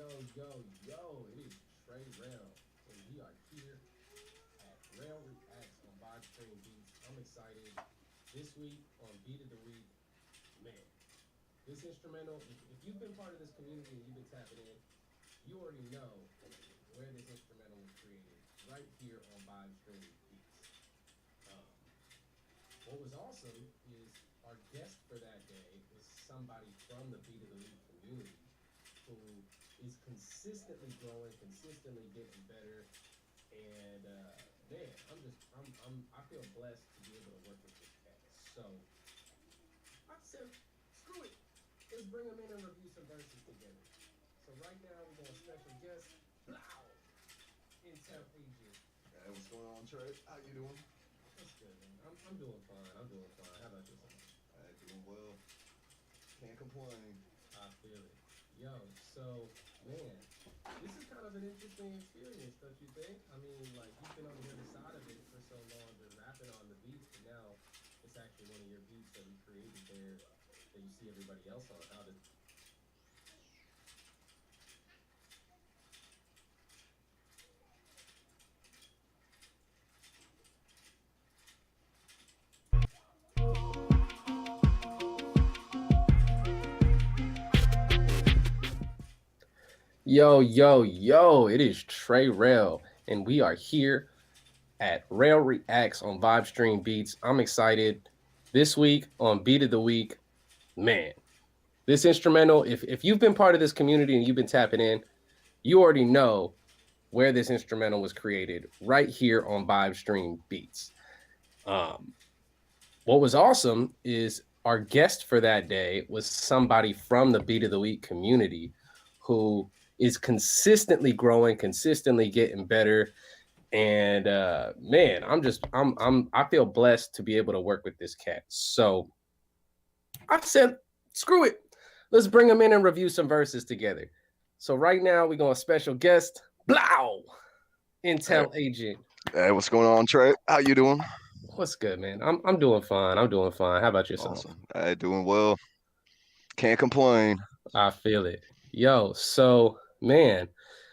Yo, it is Trey Rail, and we are here at Rail Reacts on Vibe Stream Beats. I'm excited. This week on Beat of the Week, man, this instrumental, if you've been part of this community and you've been tapping in, you already know where this instrumental was created, right here on Vibe Stream Beats. Um, what was awesome is our guest for that day is somebody from the Beat of the Week community who is consistently growing, consistently getting better. And man, I feel blessed to be able to work with this cat. So I said, screw it. Let's bring him in and review some verses together. So right now we're going to special guest, Blau, Intell agent. Hey, what's going on, Trey? How you doing? That's good, man. I'm doing fine. I'm doing fine. How about yourself? Hey, doing well. Can't complain. I feel it. Yo, so man, this is kind of an interesting experience, don't you think? I mean, like you've been on the other side of it for so long, just rapping on the beats, but now it's actually one of your beats that we created there that you see everybody else on. How did Yo, it is Trey Rail, and we are here at Rail Reacts on Vibe Stream Beats. I'm excited. This week on Beat of the Week, man, this instrumental, if you've been part of this community and you've been tapping in, you already know where this instrumental was created, right here on Vibe Stream Beats. Um, what was awesome is our guest for that day was somebody from the Beat of the Week community who is consistently growing, consistently getting better. And man, I feel blessed to be able to work with this cat. So I said, screw it. Let's bring him in and review some verses together. So right now we're going to special guest, Blau, Intell agent. Hey, what's going on, Trey? How you doing? What's good, man? I'm doing fine. I'm doing fine. How about yourself? Awesome. Hey, doing well. Can't complain. I feel it. Yo, so man,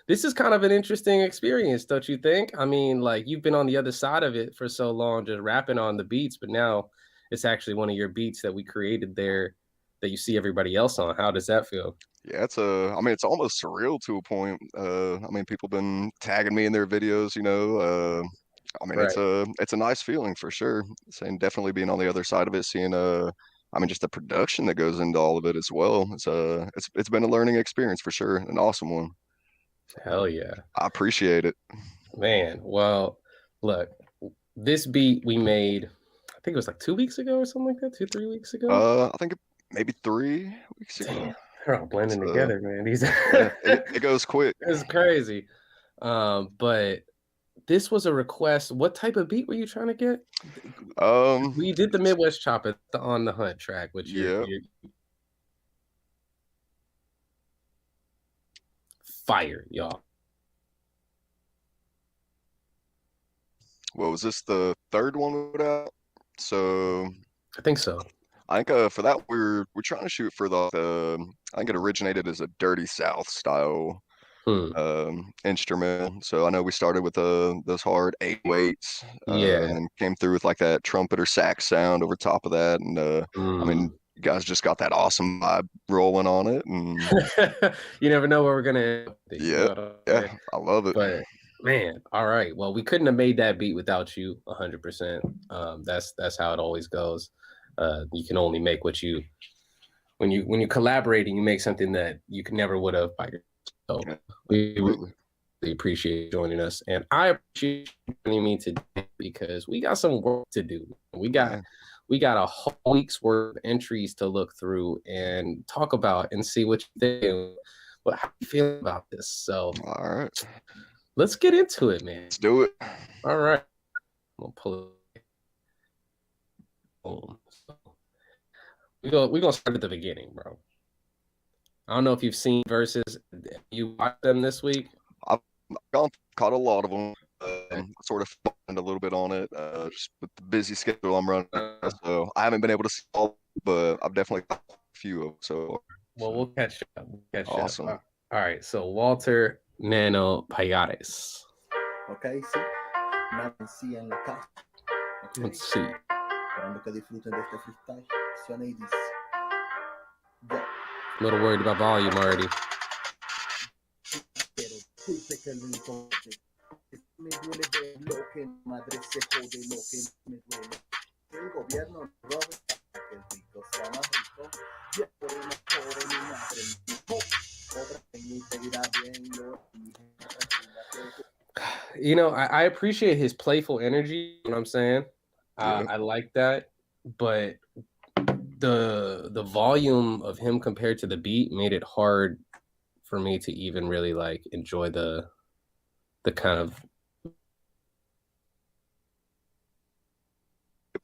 this is kind of an interesting experience, don't you think? I mean, like you've been on the other side of it for so long, just rapping on the beats, but now it's actually one of your beats that we created there that you see everybody else on. How does that feel? Yeah, it's almost surreal to a point. People been tagging me in their videos, Right. it's a nice feeling for sure. Saying definitely being on the other side of it, seeing just the production that goes into all of it as well. It's been a learning experience for sure, an awesome one. Hell yeah. I appreciate it. Man, well, look, this beat we made, I think it was like 2 weeks ago or something like that, 3 weeks ago. I think maybe 3 weeks ago. Damn, they're all blending together, man. These Yeah, it goes quick. It's crazy. But this was a request. What type of beat were you trying to get? We did the Midwest Chop at the On the Hunt track, which Yeah. you're fire, y'all. Well, was this the third one we put out? So I think so. I think for that we're trying to shoot for I think it originated as a Dirty South style instrument. So I know we started with those hard 808s, Yeah. and then came through with like that trumpet or sax sound over top of that, and you guys just got that awesome vibe rolling on it, and you never know where we're gonna end up. yeah, I love it. But man, all right. Well, we couldn't have made that beat without you 100%. That's how it always goes. You can only make what you when you collaborate and you make something that you can never would have by yourself. So we really appreciate joining us, and I appreciate joining me today because we got some work to do. We got a whole week's worth of entries to look through and talk about and see what you think. But how you feel about this? So all right, let's get into it, man. Let's do it. All right, I'm gonna pull it. So we're gonna start at the beginning, bro. I don't know if you've seen verses. You watched them this week? I've caught a lot of them. Sort of a little bit on it, just with the busy schedule I'm running. So I haven't been able to see all, but I've definitely caught a few of them. So well, we'll catch up. Awesome. All right, so Walter Nano Payares. Ok, sí. Nada en sí en la casa. Ok. Let's see. Esperando que disfruten de este freestyle. Suena y dice. Yo. A little worried about volume already. Pero disculpe que lo importe. Me duele ver lo que madre se jode, lo que me duele. Que el gobierno robe, que el rico sea más rico. Yo por una pobre mi madre me dijo. Obra en mí te irá bien, lo dije. You know, I appreciate his playful energy. You know what I'm saying? Yeah. I like that, but the volume of him compared to the beat made it hard for me to even really like enjoy the kind of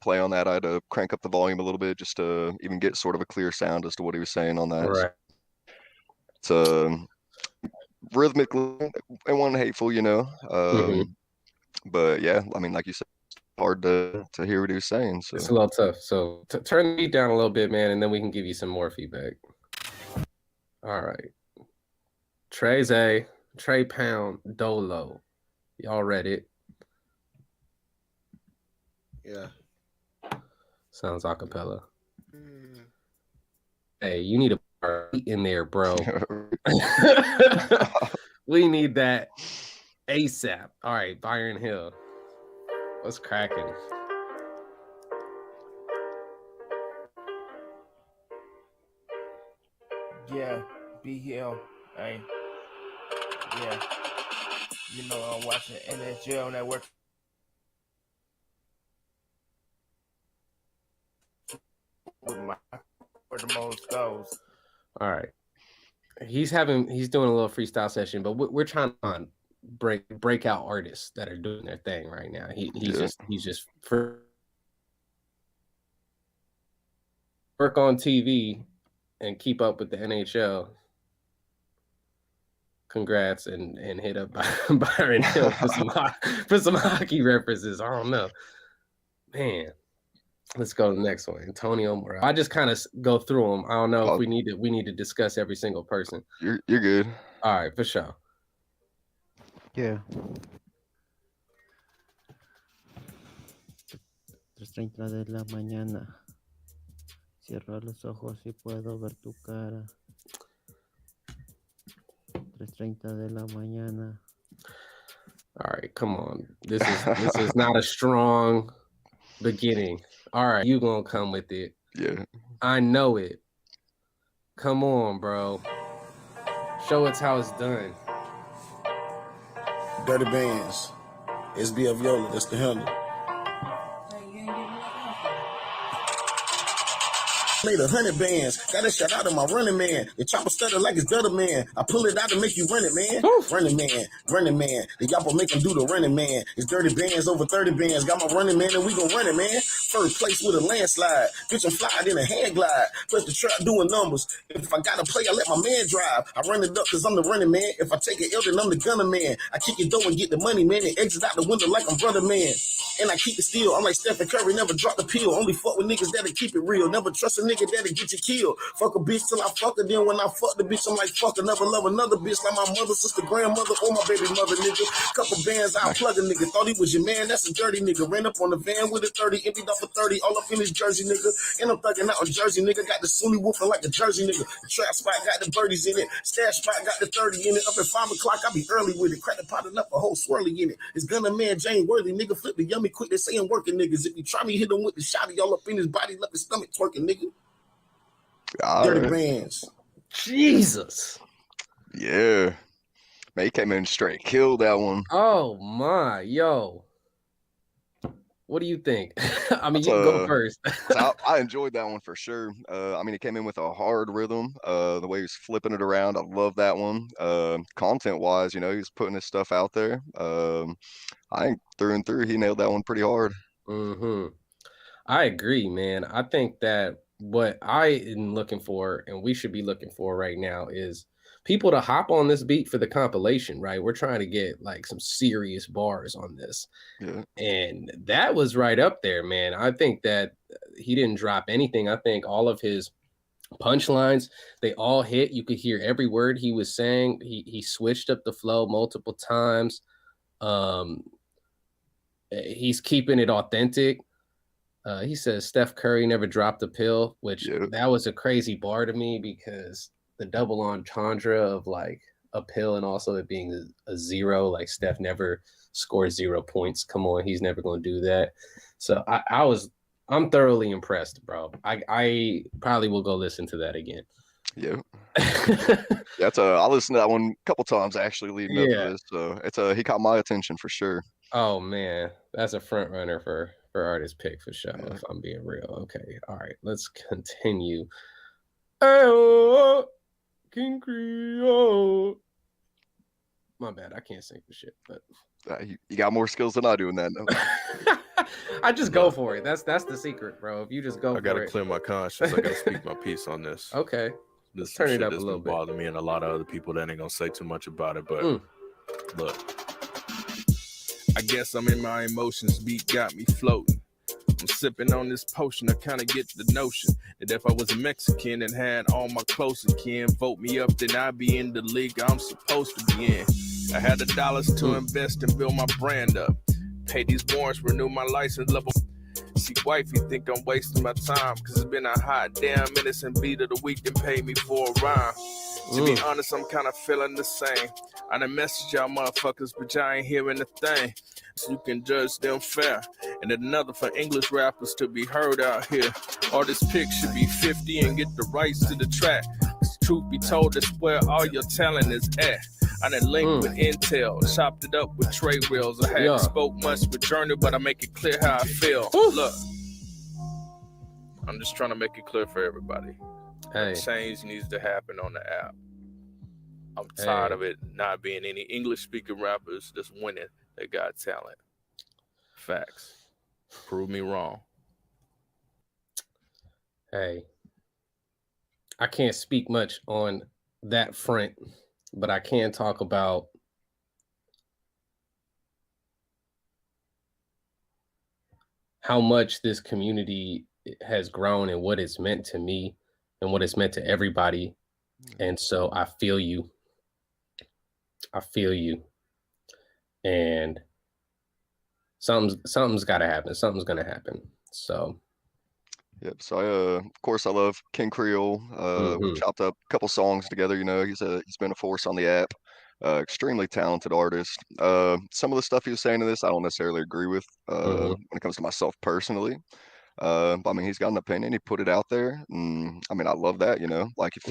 Play on that. I had to crank up the volume a little bit just to even get sort of a clear sound as to what he was saying on that. right. It's rhythmically it wasn't hateful, you know. Mhm. But yeah, I mean, like you said, it's hard to hear what he was saying. So It's a little tough. So turn the beat down a little bit, man, and then we can give you some more feedback. All right. Trey Trey Pound, Dolo. Y'all read it. Yeah. Sounds acapella. Hey, you need a beat in there, bro. We need that ASAP. All right, Byron Hill. What's cracking? Yeah, be here. Hey, yeah. You know I'm watching NHL Network. With my for the most goals. All right. He's doing a little freestyle session, but we're trying to breakout artists that are doing their thing right now. He's just for work on TV and keep up with the NHL. Congrats and hit up Byron Hill for some hockey references. I don't know, man. Let's go to the next one, Antonio Morel. I just kind of go through them. I don't know if we need to discuss every single person. You're good. All right, for sure. Yeah. 3:30 de la mañana. Cierro los ojos y puedo ver tu cara. 3:30 de la mañana. All right, come on. This is not a strong beginning. All right, you gonna come with it. Yeah. I know it. Come on, bro. Show us how it's done. Dirty Bands. SBF Yola, that's the handle. Made 100 bands. Got a shot out of my running man. The chopper stutter like it's gutter man. I pull it out to make you run it, man. Oof. Running man, running man. The yappa make him do the running man. It's dirty bands over 30 bands. Got my running man and we gon' run it, man. First place with a landslide. Bitch, I'm fly in a hand glide. Plus the trap doing numbers. If I gotta play, I let my man drive. I run it up cause I'm the running man. If I take it ill, then I'm the gunner man. I kick it door and get the money, man. And exit out the window like I'm brother man. And I keep it still. I'm like Stephen Curry, never drop the pill. Only fuck with niggas that'll keep it real. Never trust a nigga that'll get you killed. Fuck a bitch till I fuck her. Then when I fuck the bitch, I'm like, fuck her. Never love another bitch like my mother, sister, grandmother, or my baby mother, nigga. Couple bands, I'll plug a nigga. Thought he was your man, that's a dirty nigga. Ran up on the van with a 30, emptied off a 30, all up in his jersey, nigga. And I'm thugging out on Jersey, nigga. Got the Sunni woofing like a Jersey, nigga. The trap spot got the birdies in it. Stash spot got the 30 in it. Up at 5 o'clock, I be early with it. Crack the pot enough, a whole swirly in it. It's Gunner Man, Jane Worthy, nigga. Flip the yummy quick, they say I'm working niggas. If you try me, hit him with the shotty all up in his body, left his stomach twerking, nigga. Dirty Bands. Jesus. Yeah. Man, he came in straight, killed that one. Oh my, yo. What do you think? I mean, you can go first. So I enjoyed that one for sure. I mean, it came in with a hard rhythm. The way he was flipping it around, I love that one. Content-wise, you know, he was putting his stuff out there. I think through and through, he nailed that one pretty hard. Mm-hmm. I agree, man. I think that what I am looking for, and we should be looking for right now, is people to hop on this beat for the compilation, right? We're trying to get like some serious bars on this. Yeah. And that was right up there, man. I think that he didn't drop anything. I think all of his punchlines, they all hit. You could hear every word he was saying. He switched up the flow multiple times. He's keeping it authentic. He says Steph Curry never dropped a pill, which Yep. that was a crazy bar to me because the double entendre of like a pill and also it being a zero, like Steph never scores 0 points. Come on, he's never going to do that. So I'm thoroughly impressed, bro. I probably will go listen to that again. Yep. Yeah, I listened to that one a couple times actually leading up to Yeah. this. So he caught my attention for sure. Oh man, that's a front runner for artist pick for sure. Yeah. If I'm being real. Okay, all right, let's continue. Oh, King Creole. My bad, I can't sing for shit, but You got more skills than I do in that note. I just go for it. That's the secret, bro. If you just go I gotta for it. clear my conscience. I gotta speak my piece on this. Okay. This Turn it shit up a that's little been bit. bothering me and a lot of other people that ain't gonna say too much about it. But look, I guess I'm in my emotions. Beat got me floating. I'm sipping on this potion. I kind of get the notion that if I was a Mexican and had all my close kin vote me up, then I'd be in the league I'm supposed to be in. I had the dollars to invest and build my brand up. Pay these warrants, renew my license level. See, wifey think I'm wasting my time, cause it's been a hot damn innocent beat of the week and pay me for a rhyme. To be honest, I'm kind of feeling the same. I done messaged y'all motherfuckers, but y'all ain't hearing a thing. So you can judge them fair. And then another for English rappers to be heard out here. Artist pick should be 50 and get the rights to the track. Cause truth be told, that's where all your talent is at. I done linked with Intell, chopped it up with Trey Reels. I hadn't spoke much with Journey, but I make it clear how I feel. Look, I'm just trying to make it clear for everybody. Hey. Change needs to happen on the app. I'm tired of it not being any English-speaking rappers that's winning. They got talent. Facts. Prove me wrong. Hey, I can't speak much on that front, but I can talk about how much this community has grown and what it's meant to me and what it's meant to everybody. And so I feel you. And something's got to happen. Something's going to happen. So Yep. So of course I love King Creole. We've chopped up a couple songs together. You know, he's been a force on the app. Extremely talented artist. Some of the stuff he was saying in this, I don't necessarily agree with when it comes to myself personally. But I mean, he's got an opinion. He put it out there. And, I mean, I love that. You know, like if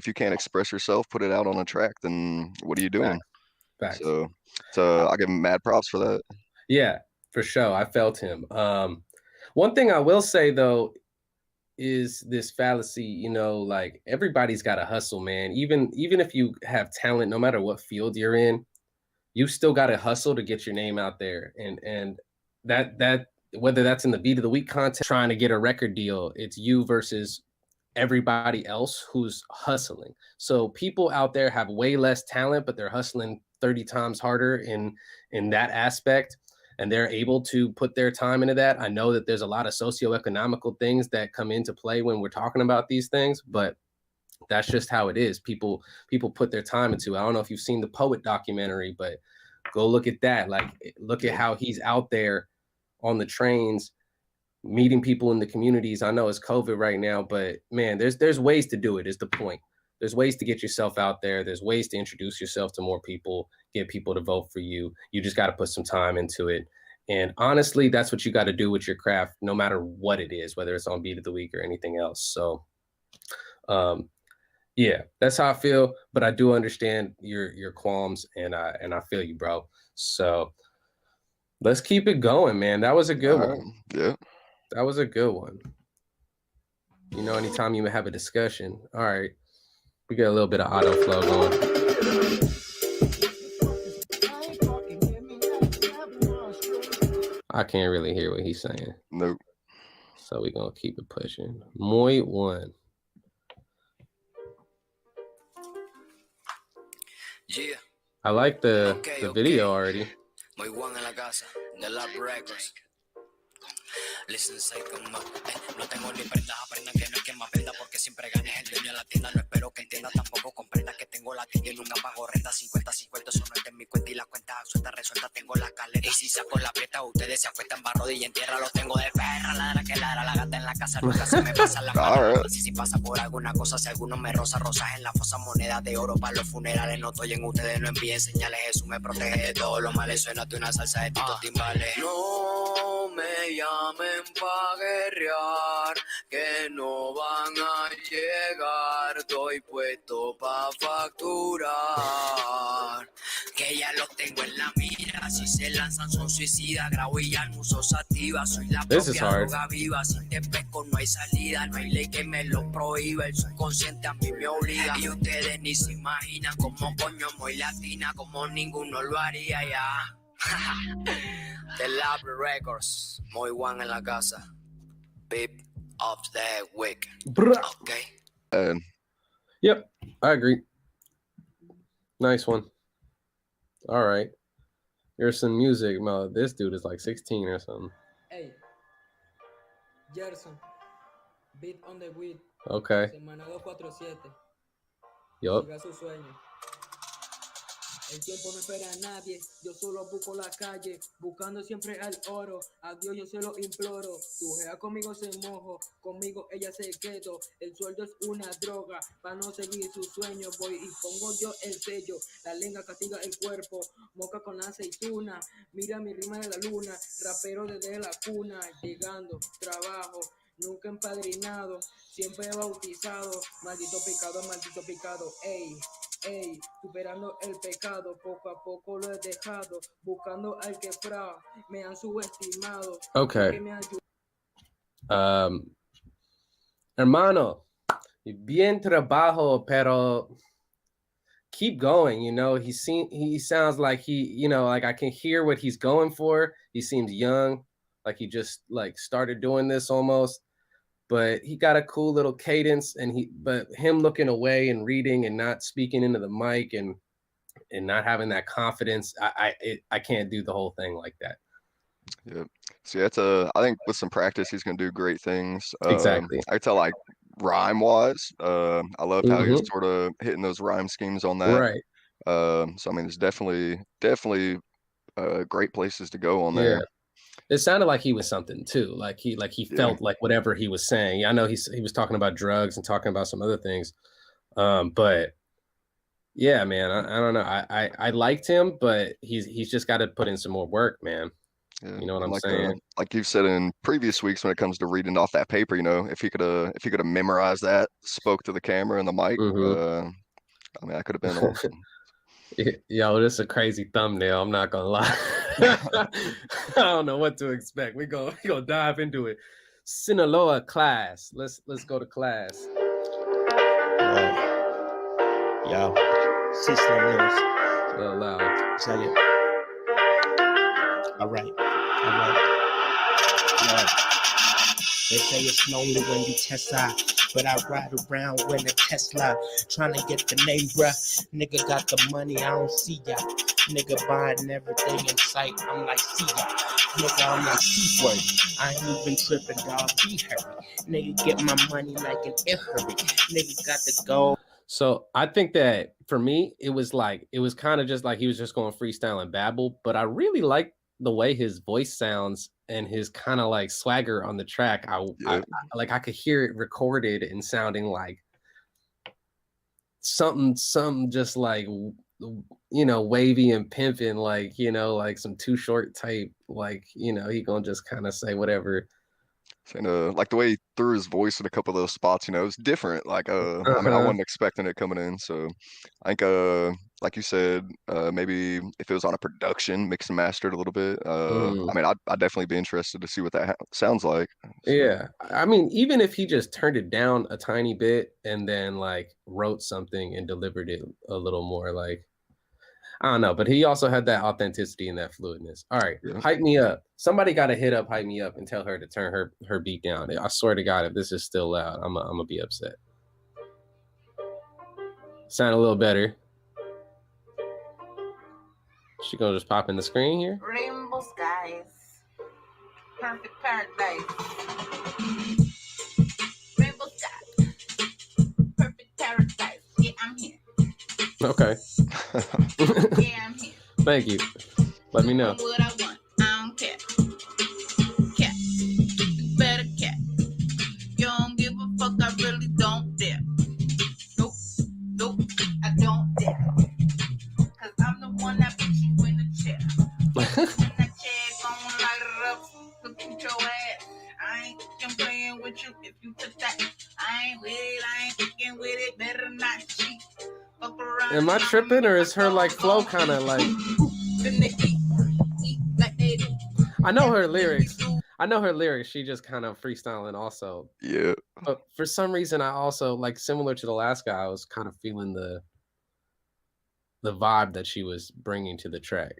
you can't express yourself, put it out on a track. Then what are you doing? Facts. So I give him mad props for that. Yeah, for sure. I felt him. One thing I will say though is this fallacy, you know, like everybody's got to hustle, man. Even if you have talent, no matter what field you're in, you still got to hustle to get your name out there. And that whether that's in the beat of the week contest, trying to get a record deal, it's you versus everybody else who's hustling. So people out there have way less talent, but they're hustling 30 times harder in that aspect. And they're able to put their time into that. I know that there's a lot of socioeconomical things that come into play when we're talking about these things, but that's just how it is. People put their time into it. I don't know if you've seen the Poet documentary, but go look at that. Like, look at how he's out there on the trains, meeting people in the communities. I know it's COVID right now, but man, there's ways to do it is the point. There's ways to get yourself out there. There's ways to introduce yourself to more people, get people to vote for you. You just got to put some time into it. And honestly, that's what you got to do with your craft, no matter what it is, whether it's on Beat of the Week or anything else. So, yeah, that's how I feel. But I do understand your qualms, and I feel you, bro. So let's keep it going, man. That was a good one. Yeah, that was a good one. You know, anytime you have a discussion, all right. We get a little bit of auto flow going. I can't really hear what he's saying. Nope. So we're going to keep it pushing. Muy one. Yeah. I like the video already. Muy one en la casa. The Lab Records. Listen, say como, no tengo ni prendas, aprendan que no es quien más venda, porque siempre ganes el dueño de la tienda. No espero que entienda, tampoco comprenda que tengo la tienda y nunca pago renta. 50-50, eso no está en mi cuenta y la cuenta suelta, resuelta, tengo la caleta. Y si saco la preta, ustedes se acuestan barro y en tierra los tengo de perra. Ladra que ladra, la gata en la casa, nunca se me pasa la mano. Si pasa por alguna cosa, si alguno me rosa, rosas en la fosa, monedas de oro para los funerales. No estoy en ustedes, no envíen señales, Jesús me protege de todos los males. Suénate una salsa de titos timbales. No me llamen pa' guerrear, que no van a llegar. Estoy puesto pa' facturar, que ya los tengo en la mira. Si se lanzan son suicidas, grabo y ya no uso sativa. Soy la propia droga viva, si te pesco no hay salida. No hay ley que me lo prohíba, el subconsciente a mí me obliga. Y ustedes ni se imaginan cómo coño muy latina, como ninguno lo haría ya. The Lab Records, muy one en la casa. Beep of the week. Okay. Yep, I agree. Nice one. All right. Here's some music. Well, this dude is like 16 or something. Hey, Gerson, beat on the weed. Okay. Semana 247. Yup. Siga su sueño. El tiempo no espera a nadie, yo solo busco la calle, buscando siempre al oro, a Dios yo se lo imploro, tu jea conmigo se mojo, conmigo ella se quedó, el sueldo es una droga, para no seguir su sueño, voy y pongo yo el sello, la lengua castiga el cuerpo, moca con aceituna, mira mi rima de la luna, rapero desde la cuna, llegando, trabajo, nunca empadrinado, siempre bautizado, maldito pecado, ey. Ey, superando el pecado, poco a poco lo he dejado, buscando al que fra, me han subestimado. Okay. Hermano, bien trabajo, pero keep going, you know. He sounds like like I can hear what he's going for. He seems young, like he just like started doing this almost. But he got a cool little cadence, but him looking away and reading and not speaking into the mic and not having that confidence, I can't do the whole thing like that. Yeah. See, I think with some practice, he's gonna do great things. Exactly. I tell like rhyme wise, I loved how he was sort of hitting those rhyme schemes on that. Right. So I mean, it's definitely great places to go on there. It sounded like he was something too. Like he felt like whatever he was saying. I know he was talking about drugs and talking about some other things. But yeah, man, I don't know. I liked him, but he's just got to put in some more work, man. Yeah. You know what I'm saying? Like you've said in previous weeks, when it comes to reading off that paper, if he could have memorized that, spoke to the camera and the mic, I mean, that could have been awesome. Yo, this is a crazy thumbnail. I'm not gonna lie. I don't know what to expect. We gonna dive into it. Sinaloa class. Let's go to class. Yo, Cecil Lewis. A little loud. Tell you. All right. Yo. They say it's lonely when you Tesla, but I ride around with a Tesla, trying to get the name, bruh. Nigga got the money, I don't see ya. Nigga buying everything in sight, I'm like, see ya. Nigga, I'm like, C-word. I ain't even tripping, dog, be hurry. Nigga, get my money like an hurry. Nigga got the gold. So I think that for me, it was kind of just like he was just going freestyle and babble, but I really like the way his voice sounds and his kind of like swagger on the track. I could hear it recorded and sounding like something just like, wavy and pimping, like, like some Too Short type, like, he gonna just kind of say whatever. And like the way he threw his voice in a couple of those spots, it was different. Like I mean, I wasn't expecting it coming in. So I think like you said, maybe if it was on a production, mixed and mastered a little bit. I mean, I'd definitely be interested to see what that sounds like. So. Yeah, I mean, even if he just turned it down a tiny bit and then like wrote something and delivered it a little more, like, I don't know, but he also had that authenticity and that fluidness. All right, Hype Me Up. Somebody got to hit up Hype Me Up and tell her to turn her beat down. I swear to God, if this is still loud, I'm gonna be upset. Sound a little better. She gonna just pop in the screen here? Rainbow skies. Perfect paradise. Rainbow sky. Perfect paradise. Yeah, I'm here. Okay. Yeah, I'm here. Thank you. Let me know. What I want. I don't care. Cat. You better cat. You don't give a fuck. I really don't dare. Nope. Nope. I don't dare. Cause I'm the one that put you in the chair. When that chair gon' light it up. Look at your ass. I ain't fucking playing with you if you took that. I ain't with it. I ain't fucking with it. Better not cheat. Fuck around. Am I tripping, or is her like flow kind of like? I know her lyrics. She just kind of freestyling also. Yeah. But for some reason, I also like, similar to the last guy, I was kind of feeling the vibe that she was bringing to the track.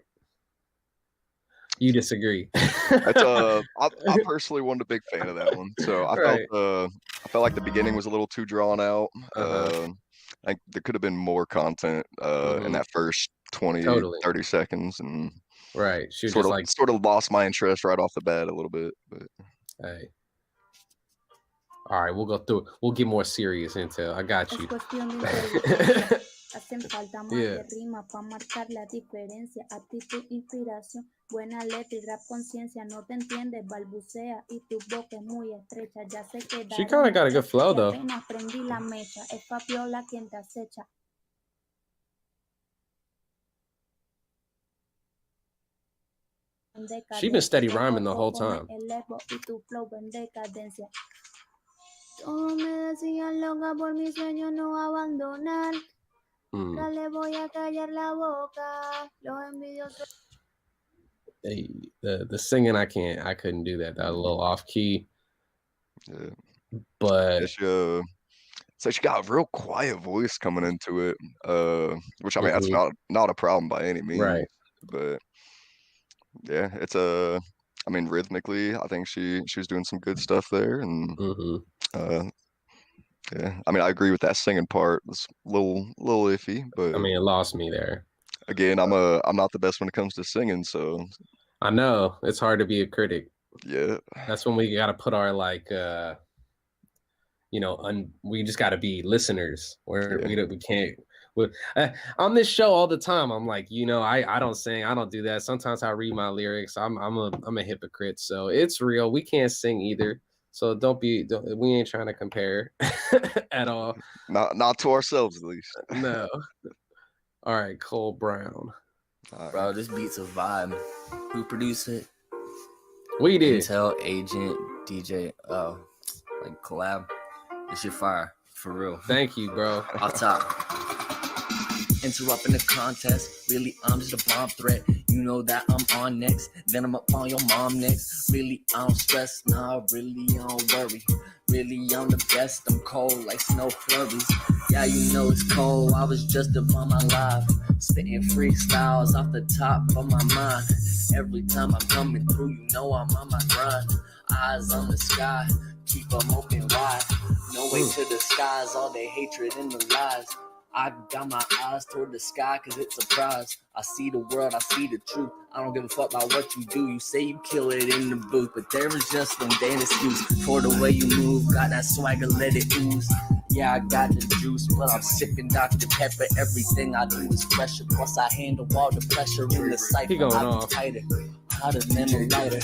You disagree? That's I personally wasn't a big fan of that one. So I felt like the beginning was a little too drawn out. I think there could have been more content in that first 20, Totally. 30 seconds, and right. She was sort just of like, sort of lost my interest right off the bat a little bit. But hey. All right, we'll go through it. We'll get more serious, Intell. I got you. Hacen falta más que rima para marcar la diferencia. Actitud, inspiración, buena letra y rap conciencia. No te entiendes, balbucea y tu boca es muy estrecha. Ya se quedaron. She kind of got a good flow though. Apenas prendí la mecha. Es Fabiola quien te acecha. She been steady rhyming the whole time. Todos me decían loca por mi sueño no abandonar. No le voy a callar la boca. Los envidiosos. Hey, the singing, I couldn't do that. That was a little off key. Yeah. But so she got a real quiet voice coming into it, which I mean that's not a problem by any means. Right. But yeah, it's I mean rhythmically, I think she was doing some good stuff there, and yeah, I mean I agree with that singing part. It's a little iffy, but I mean it lost me there. Again, I'm not the best when it comes to singing, so I know it's hard to be a critic. Yeah, that's when we got to put our like we just got to be listeners. Where we can't. On this show all the time, I'm like, I don't sing, I don't do that. Sometimes I read my lyrics. I'm a hypocrite, so it's real. We can't sing either, so we ain't trying to compare at all. Not to ourselves, at least. No. All right, Cole Brown. Bro, this beat's a vibe. Who produced it? We did. Intell, Agent, DJ, like collab. This shit fire, for real. Thank you, bro. Off top. Interrupting the contest. Really, I'm just a bomb threat. You know that I'm on next. Then I'm up on your mom next. Really, I don't stress. Nah, really, I don't worry. Really, I'm the best. I'm cold like snow flurries. Yeah, you know it's cold. I was just upon my life. Spitting freestyles off the top of my mind. Every time I'm coming through, you know I'm on my grind. Eyes on the sky. Keep them open wide. No way to the skies. All the hatred and the lies. I got my eyes toward the sky cause it's a prize. I see the world, I see the truth. I don't give a fuck about what you do. You say you kill it in the booth, but there is just one damn excuse for the way you move. Got that swagger, let it ooze. Yeah, I got the juice, but I'm sipping Dr. Pepper. Everything I do is pressure. Plus I handle all the pressure in the cypher. I'm tighter, hotter than a lighter.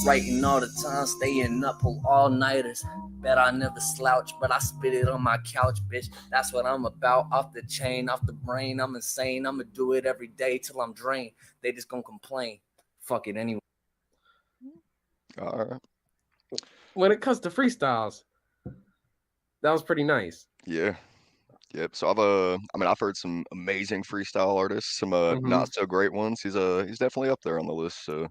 Writing all the time, staying up for all-nighters. Bet I never slouch, but I spit it on my couch, bitch. That's what I'm about. Off the chain, off the brain. I'm insane. I'ma do it every day till I'm drained. They just gonna complain. Fuck it anyway. All right. When it comes to freestyles, that was pretty nice. Yeah. Yep. So I've heard some amazing freestyle artists, some not so great ones. He's definitely up there on the list. So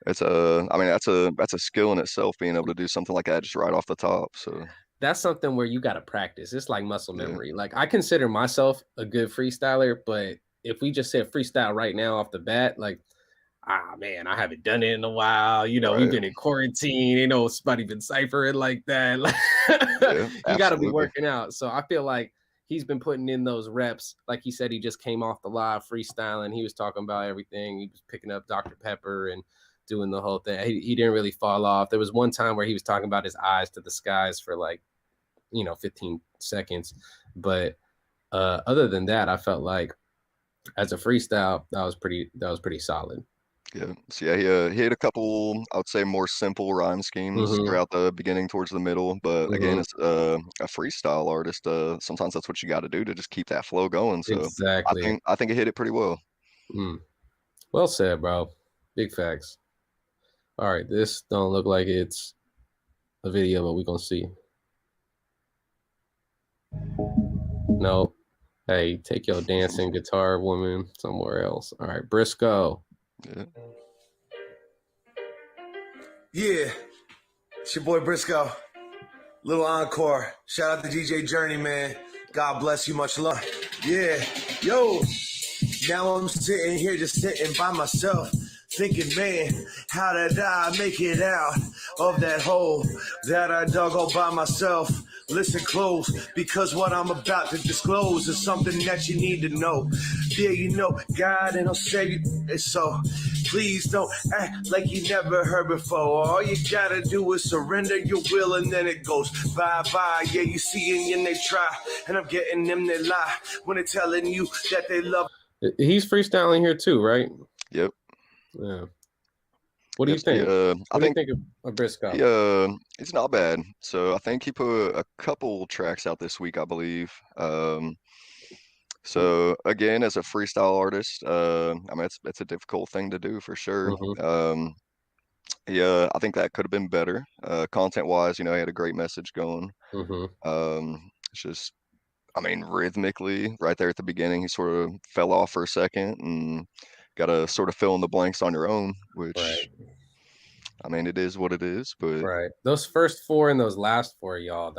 it's that's a skill in itself, being able to do something like that just right off the top. So that's something where you got to practice. It's like muscle memory. Yeah. Like I consider myself a good freestyler, but if we just said freestyle right now off the bat, like, man, I haven't done it in a while. We've been in quarantine. Ain't nobody been ciphering like that. You got to be working out. So I feel like he's been putting in those reps. Like he said, he just came off the live freestyling. He was talking about everything. He was picking up Dr. Pepper and doing the whole thing. He didn't really fall off. There was one time where he was talking about his eyes to the skies for like, 15 seconds. But other than that, I felt like as a freestyle, that was pretty solid. Yeah. So yeah, he had a couple, I would say, more simple rhyme schemes throughout the beginning towards the middle. But again, as a freestyle artist, sometimes that's what you got to do to just keep that flow going. So Exactly. I think it hit it pretty well. Well said, bro. Big facts. All right, this don't look like it's a video, but we're gonna see. No. Hey, take your dancing guitar woman somewhere else. All right, Briscoe. Yeah. Yeah, it's your boy Briscoe. Little encore. Shout out to DJ Journey, man. God bless you, much love. Yeah, yo. Now I'm sitting here just sitting by myself, thinking, man, how did I make it out of that hole that I dug all by myself? Listen close, because what I'm about to disclose is something that you need to know. Yeah, you know, God and I'll save you. So please don't act like you never heard before. All you gotta do is surrender your will and then it goes bye-bye. Yeah, you see and they try, and I'm getting them to lie when they're telling you that they love. He's freestyling here too, right? Yep. Yeah. What do you think? What do you think of Briscoe? He's not bad. So I think he put a couple tracks out this week, I believe. So again, as a freestyle artist, I mean, it's a difficult thing to do for sure. Yeah, I think that could have been better. Content-wise, he had a great message going. It's just, I mean, rhythmically, right there at the beginning, he sort of fell off for a second and got to sort of fill in the blanks on your own, which, I mean, it is what it is. But those first 4 and those last 4, y'all,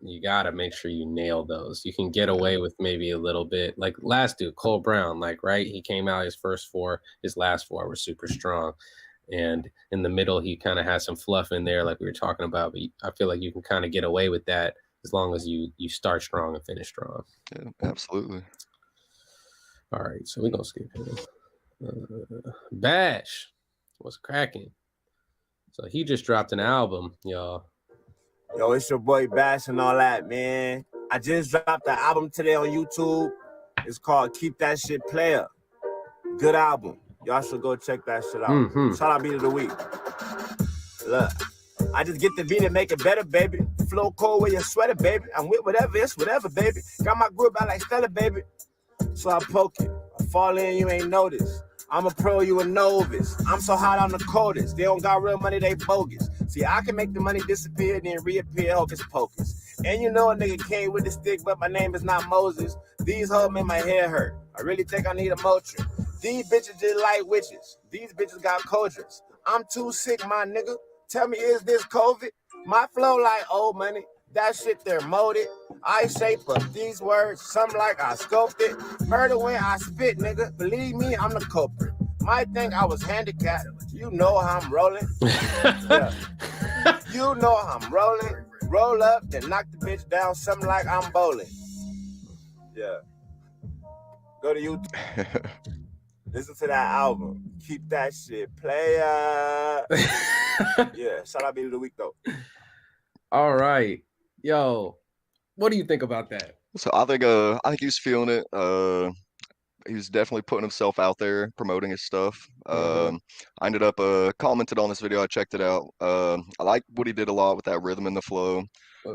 you got to make sure you nail those. You can get away with maybe a little bit. Like last dude, Cole Brown, he came out his first 4, his last 4 were super strong. And in the middle, he kind of has some fluff in there, like we were talking about. But I feel like you can kind of get away with that as long as you start strong and finish strong. Yeah, absolutely. All right, so we're going to skip him. Bash, what's cracking? So he just dropped an album, y'all. Yo, it's your boy Bash and all that, man. I just dropped the album today on YouTube. It's called Keep That Shit Player. Good album. Y'all should go check that shit out. Shout out Beat of the Week. Look, I just get the beat and make it better, baby. Flow cold with your sweater, baby. I'm with whatever, it's whatever, baby. Got my grip out like Stella, baby. So I poke it. I fall in, you ain't noticed. I'm a pro, you a novice. I'm so hot, I'm the coldest. They don't got real money, they bogus. See, I can make the money disappear, then reappear, hocus pocus. And you know a nigga came with the stick, but my name is not Moses. These hoes make my hair hurt. I really think I need a Motrin. These bitches just like witches. These bitches got codress. I'm too sick, my nigga. Tell me, is this COVID? My flow like old money. That shit there molded. I shape up these words, some like I scoped it. Murder when I spit, nigga. Believe me, I'm the culprit. Might think I was handicapped. You know how I'm rolling. Yeah. You know how I'm rolling. Roll up, then knock the bitch down, something like I'm bowling. Yeah. Go to YouTube. Listen to that album. Keep that shit player. Yeah, shout out Beat of the Week though. All right. Yo, what do you think about that? So I think he was feeling it. He was definitely putting himself out there, promoting his stuff. I ended up commented on this video. I checked it out. I like what he did a lot with that rhythm and the flow.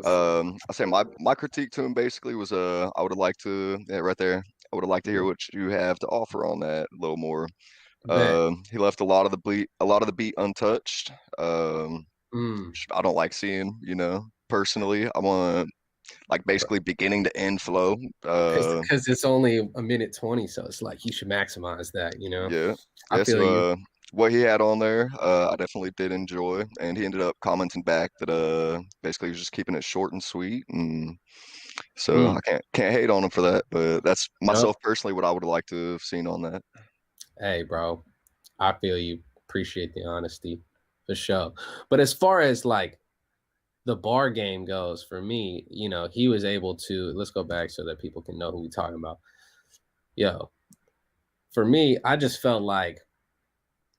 I say my critique to him basically was I would have liked to right there. I would have liked to hear what you have to offer on that a little more. He left a lot of the beat untouched. I don't like seeing, personally. I want like basically beginning to end flow. Because it's only a minute 20, so it's like you should maximize that, Yeah. I feel you. What he had on there, I definitely did enjoy, and he ended up commenting back that basically he was just keeping it short and sweet, and so I can't hate on him for that. But that's myself personally what I would have liked to have seen on that. Hey, bro, I feel you. Appreciate the honesty for sure. But as far as like the bar game goes, for me, he was able to. Let's go back so that people can know who we're talking about. Yo, for me, I just felt like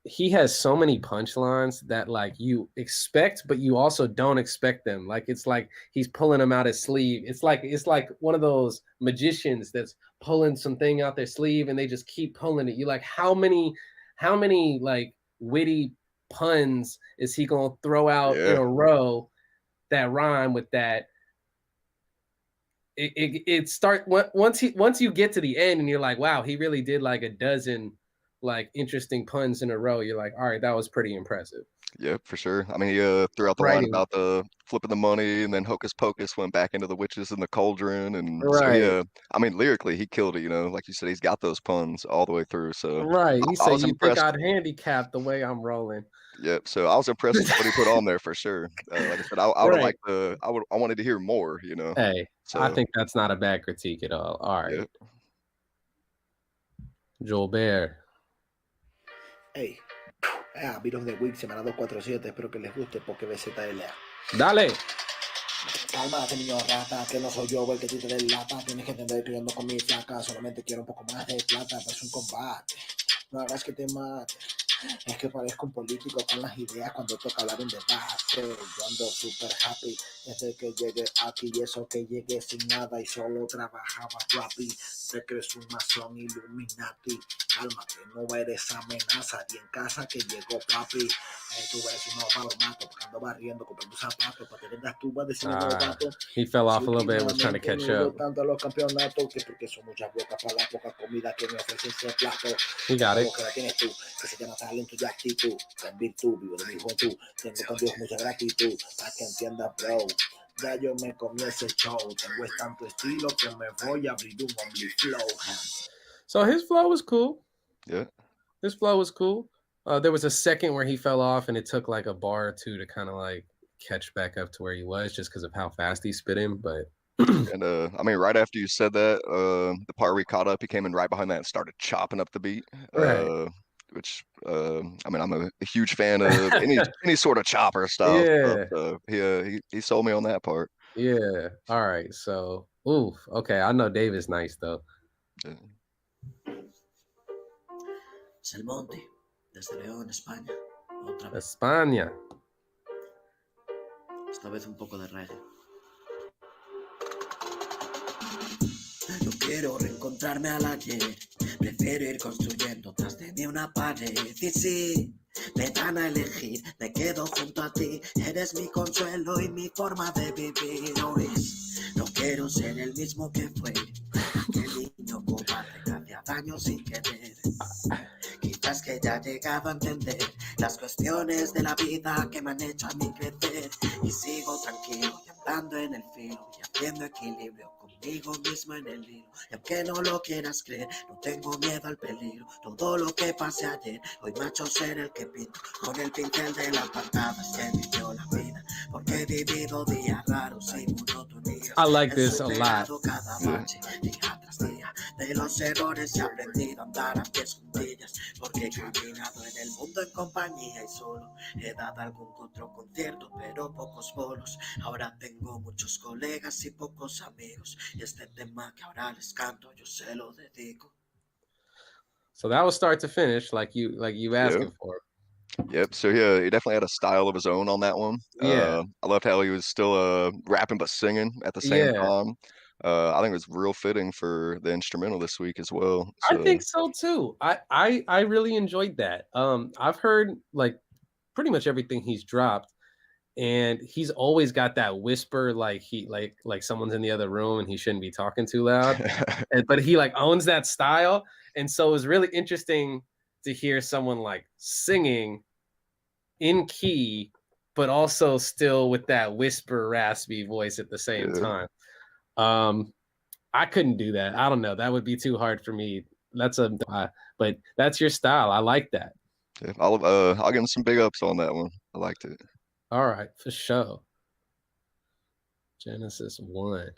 he has so many punchlines that like you expect, but you also don't expect them. Like it's like he's pulling them out his sleeve. It's like one of those magicians that's pulling something out their sleeve and they just keep pulling it. You like how many like witty puns is he gonna throw out in Yeah. a row that rhyme with that? It start once you get to the end and you're like, wow, he really did like a dozen like interesting puns in a row. You're like, all right, that was pretty impressive. Yeah, for sure. I mean, he threw out the line Writing, about the flipping the money, and then Hocus Pocus went back into the witches in the cauldron, and so right, I mean, lyrically, he killed it. You know, like you said, he's got those puns all the way through. So right. He I said, was "You think impressed. I'd handicap the way I'm rolling?" Yep. So I was impressed with what he put on there for sure. Like I said, I would have Right. liked I wanted to hear more. You know. Hey, I So think that's not a bad critique at all. All yeah. right, Joel Bear. Hey, Viros de Wix, semana 247, espero que les guste porque BZLA. Dale. Cálmate, niño rata, que no soy yo el que tú te delata. Tienes que entender que yo ando con mi flaca, solamente quiero un poco más de plata, pero es un combate. No hagas que te mate. Es que parezco un político con las ideas cuando toca hablar en debate. Yo ando super happy desde que llegué aquí, y eso que llegué sin nada y solo trabajaba rapi. Sé que eres un masón Illuminati. Cálmate, no eres amenaza. Y en casa que llegó papi. Tú eres un nuevo formato, porque ando barriendo, comprando zapatos para tener las tubas de cine novato. He fell off Si a little bit. Was trying to últimamente catch no he ido up. tanto a los campeonatos, que porque son muchas bocas para la poca comida que me ofrecen ese plato. He got it. Que la tienes tú, que se llama talento y actitud. En virtud, vivo de mi juventud. Tengo con Dios mucha gratitud, para que entiendas, bro. Ya yo me comí ese show. Tengo tanto estilo que me voy a abrir un only flow. So his flow was cool. Yeah. His flow was cool. There was a second where he fell off, and it took like a bar or two to kind of like catch back up to where he was, just because of how fast he spit him. But and I mean, right after you said that, the part where he caught up, he came in right behind that and started chopping up the beat. Right. Which I mean, I'm a huge fan of any sort of chopper style stuff. Yeah. So he sold me on that part. Yeah. All right. So, oof. Okay. I know Dave is nice though. Yeah. Salmonte, desde León, España. Otra vez. España. Esta vez un poco de reggae. No quiero reencontrarme al ayer. Prefiero ir construyendo tras de mí una pared. Y si me dan a elegir, me quedo junto a ti. Eres mi consuelo y mi forma de vivir. ¿Oís? No quiero ser el mismo que fue. Aquel niño cobarde que hacía daño sin querer. Quizás que ya he llegado a entender las cuestiones de la vida que me han hecho a mí crecer. Y sigo tranquilo y andando en el filo y haciendo equilibrio conmigo mismo en el hilo. Y aunque no lo quieras creer, no tengo miedo al peligro. Todo lo que pasé ayer, hoy macho ser el que pinto con el pincel de las pantadas que vivió la vida. Porque he vivido días raros y monotonías. I like this a lot. Cada noche, día tras día, de los errores he aprendido a andar a pies juntillas. Porque he caminado en el mundo en compañía y solo he dado algún otro concierto, pero pocos bolos. Ahora tengo muchos colegas y pocos amigos. Y este tema que ahora les canto, yo se lo dedico. So that was start to finish, like you asking for. Yep. So yeah, he definitely had a style of his own on that one. Yeah. I loved how he was still rapping but singing at the same time. I think it was real fitting for the instrumental this week as well. I So think so too. I really enjoyed that. I've heard like pretty much everything he's dropped, and he's always got that whisper, like he like someone's in the other room and he shouldn't be talking too loud. But he like owns that style, and so it was really interesting to hear someone like singing in key, but also still with that whisper, raspy voice at the same time. I couldn't do that. I don't know. That would be too hard for me. But that's your style. I like that. Yeah, I'll give him some big ups on that one. I liked it. All right, for sure. Genesis 1.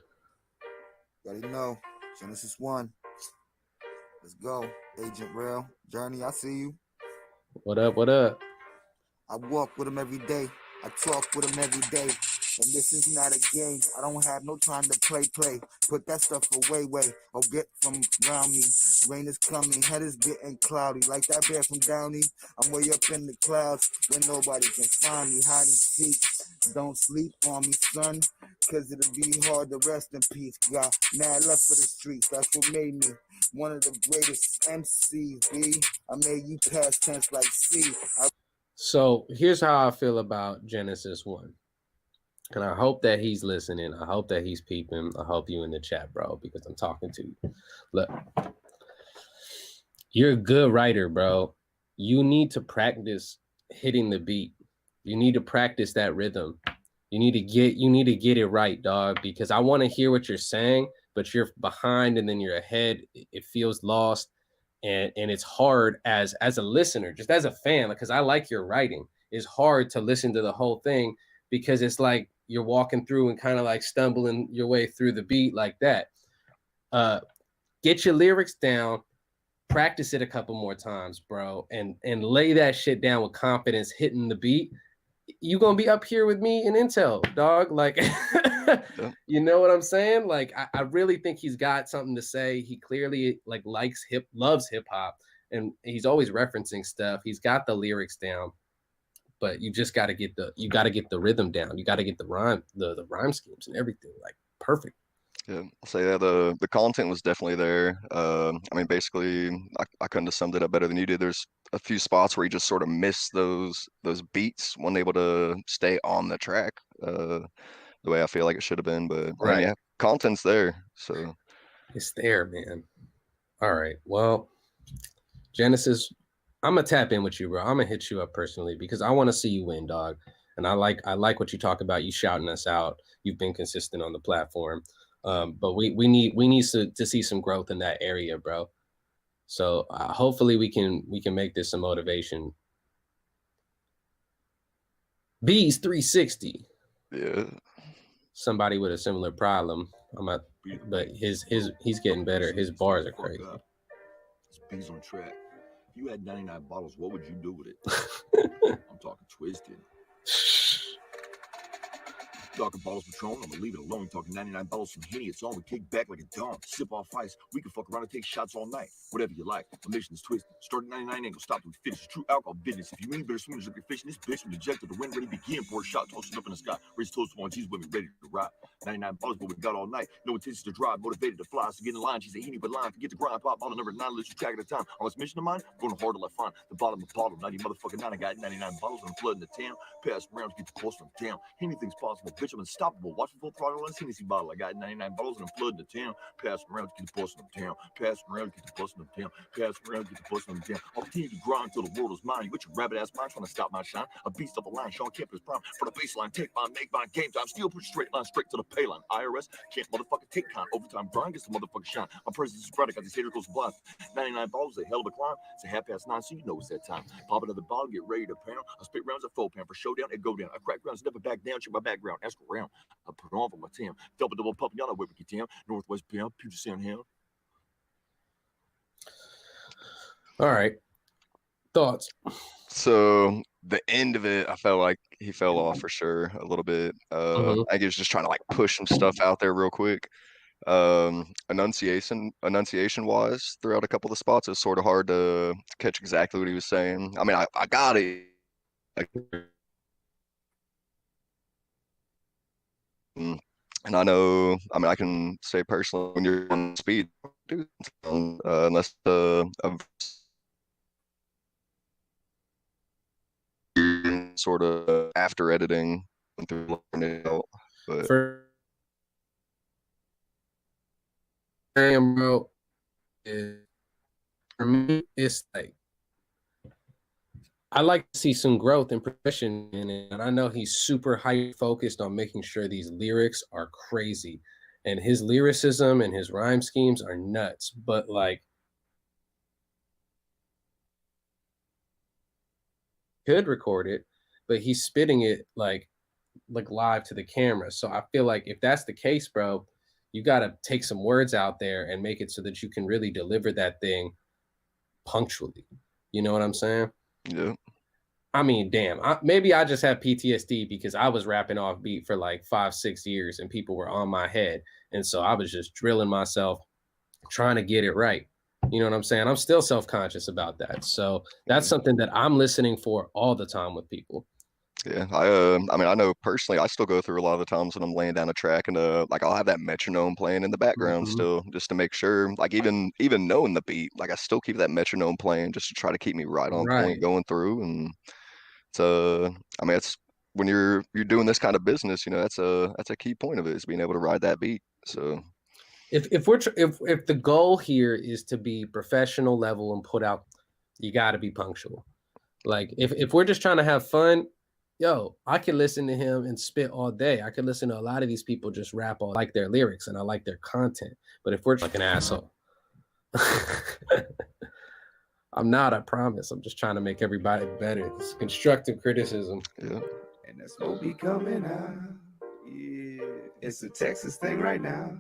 You already know. Genesis 1. Let's go. Agent Rail. Journey, I see you. What up? What up? I walk with him every day. I talk with him every day. And this is not a game. I don't have no time to play. Put that stuff away. Or get from around me. Rain is coming, head is getting cloudy. Like that bear from Downey. I'm way up in the clouds where nobody can find me. Hide and seek. Don't sleep on me, son. Cause it'll be hard to rest in peace. Got mad left for the streets. That's what made me one of the greatest MCs, B. I made you past tense like C. So here's how I feel about Genesis 1. And I hope that he's listening. I hope that he's peeping. I hope you in the chat, bro, because I'm talking to you. Look, you're a good writer, bro. You need to practice hitting the beat. You need to practice that rhythm. You need to get it right, dog, because I want to hear what you're saying, but you're behind and then you're ahead. It feels lost. And it's hard as a listener, just as a fan, because I like your writing. It's hard to listen to the whole thing because it's like you're walking through and kind of like stumbling your way through the beat like that. Get your lyrics down, practice it a couple more times, bro, and lay that shit down with confidence, hitting the beat. You gonna be up here with me in Intell, dog. Like, you know what I'm saying? Like, I really think he's got something to say. He clearly like loves hip hop, and he's always referencing stuff. He's got the lyrics down, but you just got to get the rhythm down. You got to get the rhyme schemes and everything like perfect. Yeah, I'll say that the content was definitely there. I mean, basically, I couldn't have summed it up better than you did. There's a few spots where you just sort of miss those beats, wasn't able to stay on the track the way I feel like it should have been. But Right. yeah, content's there, so it's there, man. All right, well, Genesis, I'm gonna tap in with you, bro. I'm gonna hit you up personally because I want to see you win, dog. And I like what you talk about. You shouting us out. You've been consistent on the platform. But we need to see some growth in that area, bro. So hopefully we can make this a motivation. B's 360. Yeah. Somebody with a similar problem. But he's getting better. His bars are crazy. It's B's on track. If you had 99 bottles, what would you do with it? I'm talking twisted. Talking bottles Patron, I'ma leave it alone. Talking 99 bottles from Henny, it's on. We kick back like a dome. Sip off ice, we can fuck around and take shots all night. Whatever you like, my mission is twisted. Start at 99, ain't gonna stop till we finish. True alcohol business. If you mean better swimmers like you're fishing, this bitch from ejected. The wind ready to begin. Pour a shot, toss it up in the sky. Raise toast to one G's with me, ready to ride. 99 bottles, but we got all night. No intentions to drive, motivated to fly. So get in line, she's a Henny, but line. Forget the grind, pop bottle number 9, let's track at a time. On this mission of mine, going hard till I find the bottom of the bottle. 90 motherfucking 9, I got 99 bottles and I'm flooding the town. Pass around to get the close from town. Anything's possible, bitch, I'm unstoppable. Watch me full throttle on this Hennessy bottle. I got 99 bottles and I'm flooding the town. Pass around to get the busting them down. Pass around to get the busting them down. Pass around to get the busting them down. I'll continue to grind till the world is mine. You with your rabbit ass mind trying to stop my shine. A beast of a line, Sean Kemp is prime. For the baseline, take mine, make mine, game time. Still push straight line, straight to the pay line. IRS can't motherfucking take con. Overtime grind gets the motherfucking shine. My presence is bright, I got these haters goes blind. 99 bottles, a hell of a climb. It's a 9:30, so you know it's that time. Pop another bottle, get ready to pound. I spit rounds at 4 pound for showdown and go down. I crack rounds, never back down. Check my background, ask around. I put on for my town. Double pumping, y'all know where we get down. Northwest Pound, Puget Sound Hound. All right. Thoughts? So the end of it, I felt like he fell off for sure a little bit. I think he was just trying to like push some stuff out there real quick. Enunciation wise, throughout a couple of the spots, it was sort of hard to catch exactly what he was saying. I mean, I got it. And I know, I mean, I can say personally, when you're on speed, unless sort of after editing, but damn, bro, for me, it's like I like to see some growth and progression in it, and I know he's super high focused on making sure these lyrics are crazy, and his lyricism and his rhyme schemes are nuts. But like, could record it, but he's spitting it like live to the camera. So I feel like if that's the case, bro, you got to take some words out there and make it so that you can really deliver that thing punctually. You know what I'm saying? Yeah. I mean, damn. Maybe I just have PTSD because I was rapping off beat for like 5-6 years and people were on my head, and so I was just drilling myself, trying to get it right. You know what I'm saying? I'm still self-conscious about that. So that's something that I'm listening for all the time with people. Yeah, I mean, I know personally, I still go through a lot of the times when I'm laying down a track and like I'll have that metronome playing in the background still, just to make sure, like even knowing the beat, like I still keep that metronome playing just to try to keep me right on point Right. going through. And it's I mean, it's when you're doing this kind of business, you know, that's a key point of it is being able to ride that beat. So If the goal here is to be professional level and put out, you got to be punctual. Like if we're just trying to have fun, yo, I can listen to him and spit all day. I can listen to a lot of these people just rap all, like their lyrics and I like their content. But if we're like an asshole, I'm not, I promise. I'm just trying to make everybody better. It's constructive criticism. Yeah. And that's what be coming out. Yeah. It's a Texas thing right now.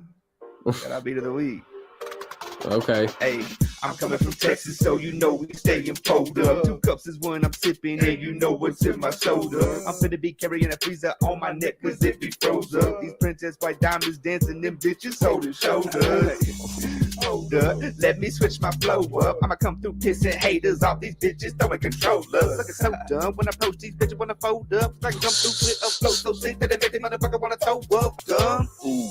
That'll be to the week. Okay. Hey, I'm coming from Texas, so you know we staying pulled up. 2 cups is when I'm sipping, and you know what's in my soda. I'm finna be carrying a freezer on my neck, cause it be froze up. These princess white diamonds dancing, them bitches holding shoulders. Hold up, let me switch my flow up. I'ma come through pissing haters off, these bitches throwing controllers. Looking so dumb when I approach these bitches wanna fold up. Like come through with a flow so sick that they make the motherfucker wanna toe up. Dumb. Ooh,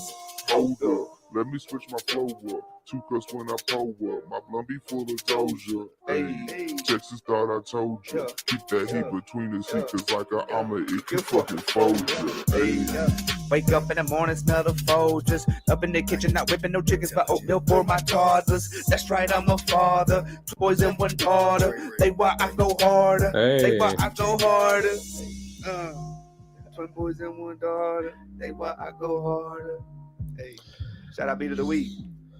hold up. Let me switch my flow up. 2 cups when I pull up. My blunt be full of Doja. Hey, Texas thought I told you. Keep that heat between the seats, cause like a I'ma it can fucking fold you. Hey. Wake up in the morning, smell the Folgers. Up in the kitchen, not whipping no chickens, but oatmeal for my toddlers. That's right, I'm a father. 2 boys and 1 daughter. They why I go harder. They why I go harder. 2 boys and 1 daughter. They why I go harder. Hey. Shout out beat of the week.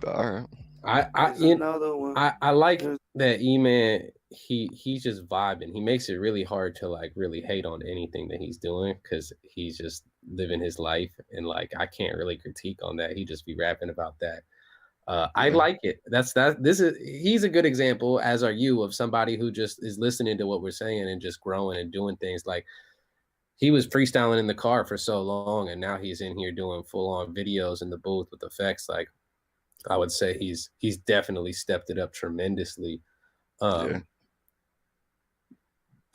All right. I like that E-Man. He's just vibing. He makes it really hard to like really hate on anything that he's doing because he's just living his life and like I can't really critique on that. He just be rapping about that. I like it. He's a good example, as are you, of somebody who just is listening to what we're saying and just growing and doing things. Like he was freestyling in the car for so long and now he's in here doing full-on videos in the booth with effects. Like I would say he's definitely stepped it up tremendously. That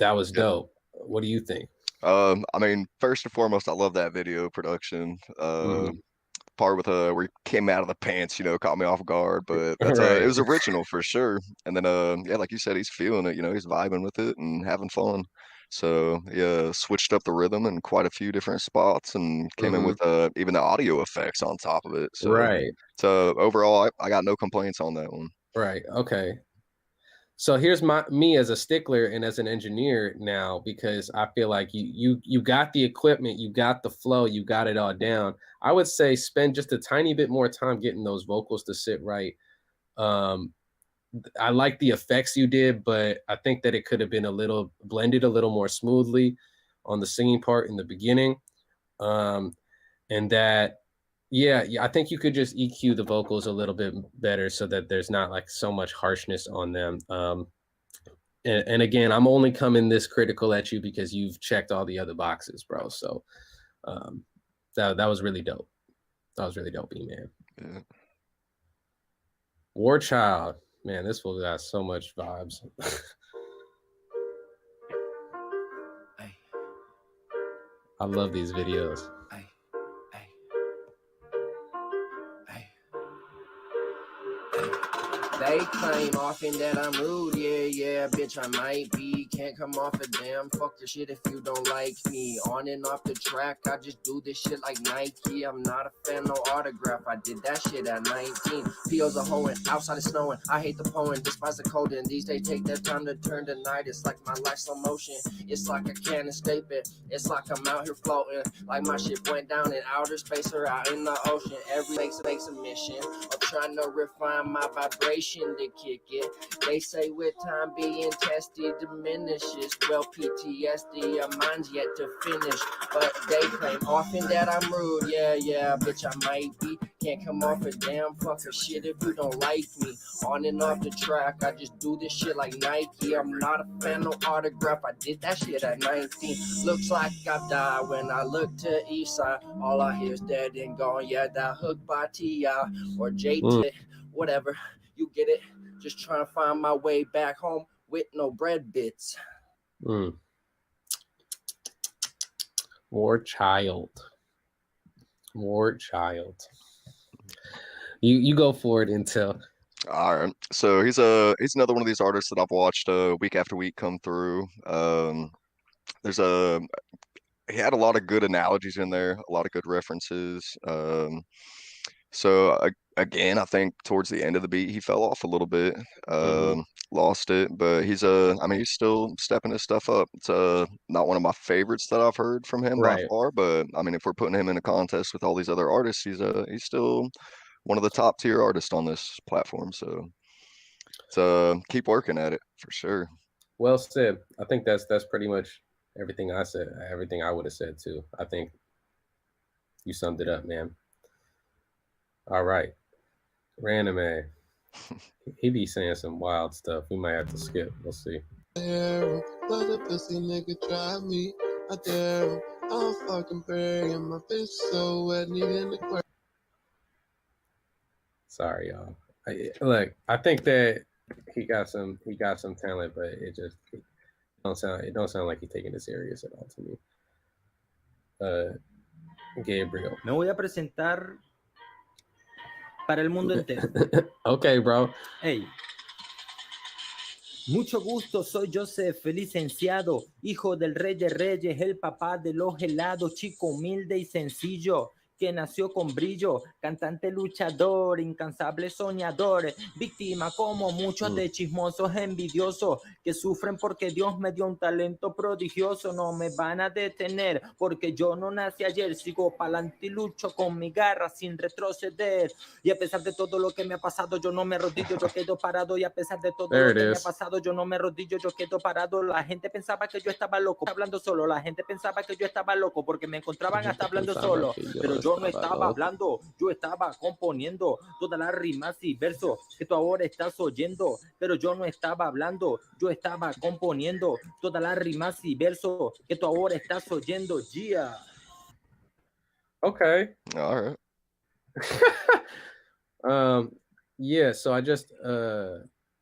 was dope. What do you think? I mean, first and foremost, I love that video production. Part with where he came out of the pants, you know, caught me off guard, but that's Right. it was original for sure. And then yeah, like you said, he's feeling it, you know, he's vibing with it and having fun. So yeah, switched up the rhythm in quite a few different spots and came in with even the audio effects on top of it. So Right. So overall, I got no complaints on that one. Right. Okay. So here's me as a stickler and as an engineer now, because I feel like you got the equipment, you got the flow, you got it all down. I would say spend just a tiny bit more time getting those vocals to sit right. I like the effects you did, but I think that it could have been blended a little more smoothly on the singing part in the beginning. And that, yeah, I think you could just EQ the vocals a little bit better so that there's not like so much harshness on them. And again, I'm only coming this critical at you because you've checked all the other boxes, bro. So that was really dope. That was really dope, E-Man. Yeah. War Child. Man, this fool got so much vibes. I love these videos. They claim often that I'm rude, yeah, bitch, I might be. Can't come off a damn, fuck your shit if you don't like me. On and off the track, I just do this shit like Nike. I'm not a fan, no autograph, I did that shit at 19. PO's a hoeing, outside it's snowing, I hate the poem, despise the cold, and these days take their time to turn to night. It's like my life slow motion, it's like I can't escape it. It's like I'm out here floating, like my shit went down in outer space or out in the ocean. Every makes a mission of trying to refine my vibration to kick it. They say with time being tested, diminish finish is well PTSD, our minds yet to finish. But they claim often that I'm rude, yeah, bitch I might be. Can't come off a damn fucker shit if you don't like me. On and off the track, I just do this shit like Nike. I'm not a fan of autograph, I did that shit at 19. Looks like I've died when I look to east side. All I hear is dead and gone, yeah, that hook by T.I. or JT, whatever, you get it. Just trying to find my way back home with no bread bits. More child. You go for it, Intell. All right. So he's another one of these artists that I've watched week after week come through. He had a lot of good analogies in there, a lot of good references. So again, I think towards the end of the beat he fell off a little bit, lost it. But he's still stepping his stuff up. It's not one of my favorites that I've heard from him by far. But I mean, if we're putting him in a contest with all these other artists, he's still one of the top tier artists on this platform. So keep working at it for sure. Well said. I think that's pretty much everything I said, everything I would have said too. I think you summed it up, man. All right. Ranome. He be saying some wild stuff. We might have to skip. We'll see. But a pussy nigga try me. I dare him. I'm fucking burying my bitch so wet, needing the. Sorry, y'all. I think that he got some talent, but it don't sound like he's taking it serious at all to me. Gabriel. Me voy a presentar para el mundo entero. Okay, bro. Hey. Mucho gusto, soy Joseph, licenciado, hijo del rey de reyes, el papá de los helados, chico humilde y sencillo, que nació con brillo, cantante luchador, incansable soñador, víctima como muchos de chismosos envidiosos que sufren porque Dios me dio un talento prodigioso. No me van a detener porque yo no nací ayer, sigo pa'lante y lucho con mi garra sin retroceder. Y a pesar de todo lo que me ha pasado, yo no me arrodillo, yo quedo parado. Y a pesar de todo lo que me ha pasado, yo no me arrodillo, yo quedo parado. La gente pensaba que yo estaba loco, hablando solo. La gente pensaba que yo estaba loco porque me encontraban hasta hablando solo. Pero yo no estaba hablando, yo estaba componiendo todas las rimas y versos que tú ahora estás oyendo. Pero yo no estaba hablando, yo estaba componiendo todas las rimas y versos que tú ahora estás oyendo. Yeah. Okay. All right. Yeah, so I just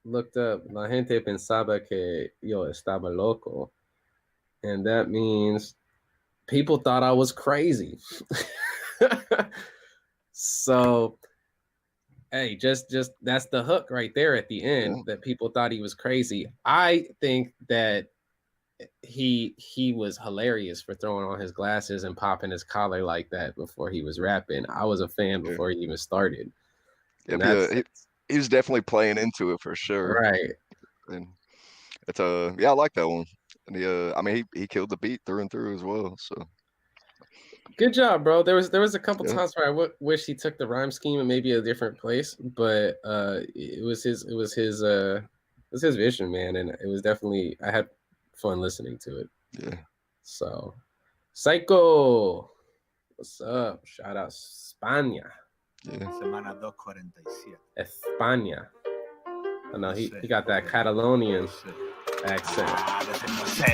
looked up La gente pensaba que yo estaba loco. And that means people thought I was crazy. So hey, just that's the hook right there at the end, that people thought he was crazy. I think that he was hilarious for throwing on his glasses and popping his collar like that before he was rapping. I was a fan before he even started. Yeah, he was definitely playing into it for sure. Right. And it's I like that one. And he killed the beat through and through as well. So good job, bro. There was a couple times where I wish he took the rhyme scheme and maybe a different place, but it was his vision, man, and it was definitely, I had fun listening to it. Yeah. So, Psycho, what's up? Shout out España. Yeah. Semana 247. España. I know he got that Catalonian accent.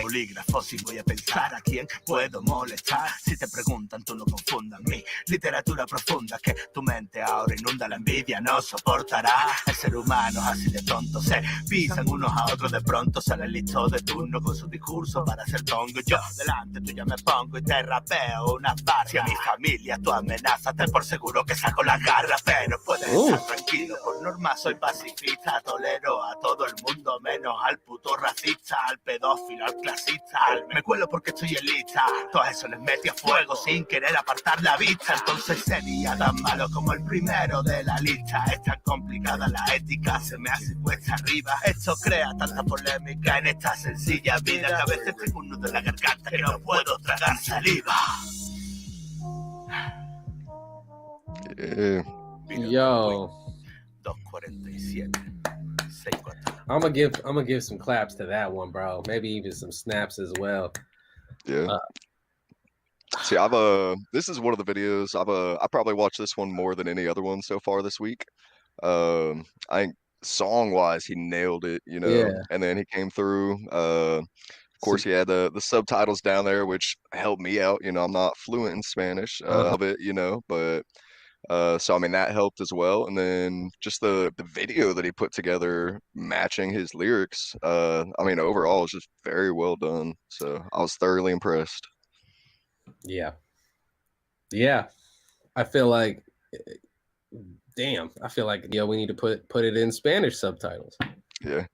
Bolígrafo, si voy a pensar a quién puedo molestar. Si te preguntan, tú no confundas mi literatura profunda, que tu mente ahora inunda la envidia, no soportará. El ser humano es así de tonto, se pisan unos a otros, de pronto sale listo de turno con su discurso para hacer tongo. Yo delante tuya me pongo y te rapeo una barra. Si a mi familia tú amenazas, ten por seguro que saco la garra, pero puedes estar tranquilo, por norma soy pacifista, tolero a todo el mundo menos al puto racista, al pedófilo, al clasista, me cuelo porque estoy en lista, todo eso les metí a fuego sin querer apartar la vista, entonces sería tan malo como el primero de la lista. Es tan complicada la ética, se me hace cuesta arriba, esto crea tanta polémica en esta sencilla vida, que a veces tengo un nudo en la garganta que no puedo tragar saliva. Yo. 247. 64. I'm gonna give some claps to that one, bro. Maybe even some snaps as well. Yeah. See, this is one of the videos I probably watched this one more than any other one so far this week. I think song wise he nailed it, you know. Yeah. And then he came through. Of course, he had the subtitles down there, which helped me out. You know, I'm not fluent in Spanish of it, you know, but so I mean that helped as well. And then just the video that he put together matching his lyrics. I mean overall it's just very well done. So I was thoroughly impressed. Yeah. Yeah. I feel like I feel like we need to put it in Spanish subtitles. Yeah.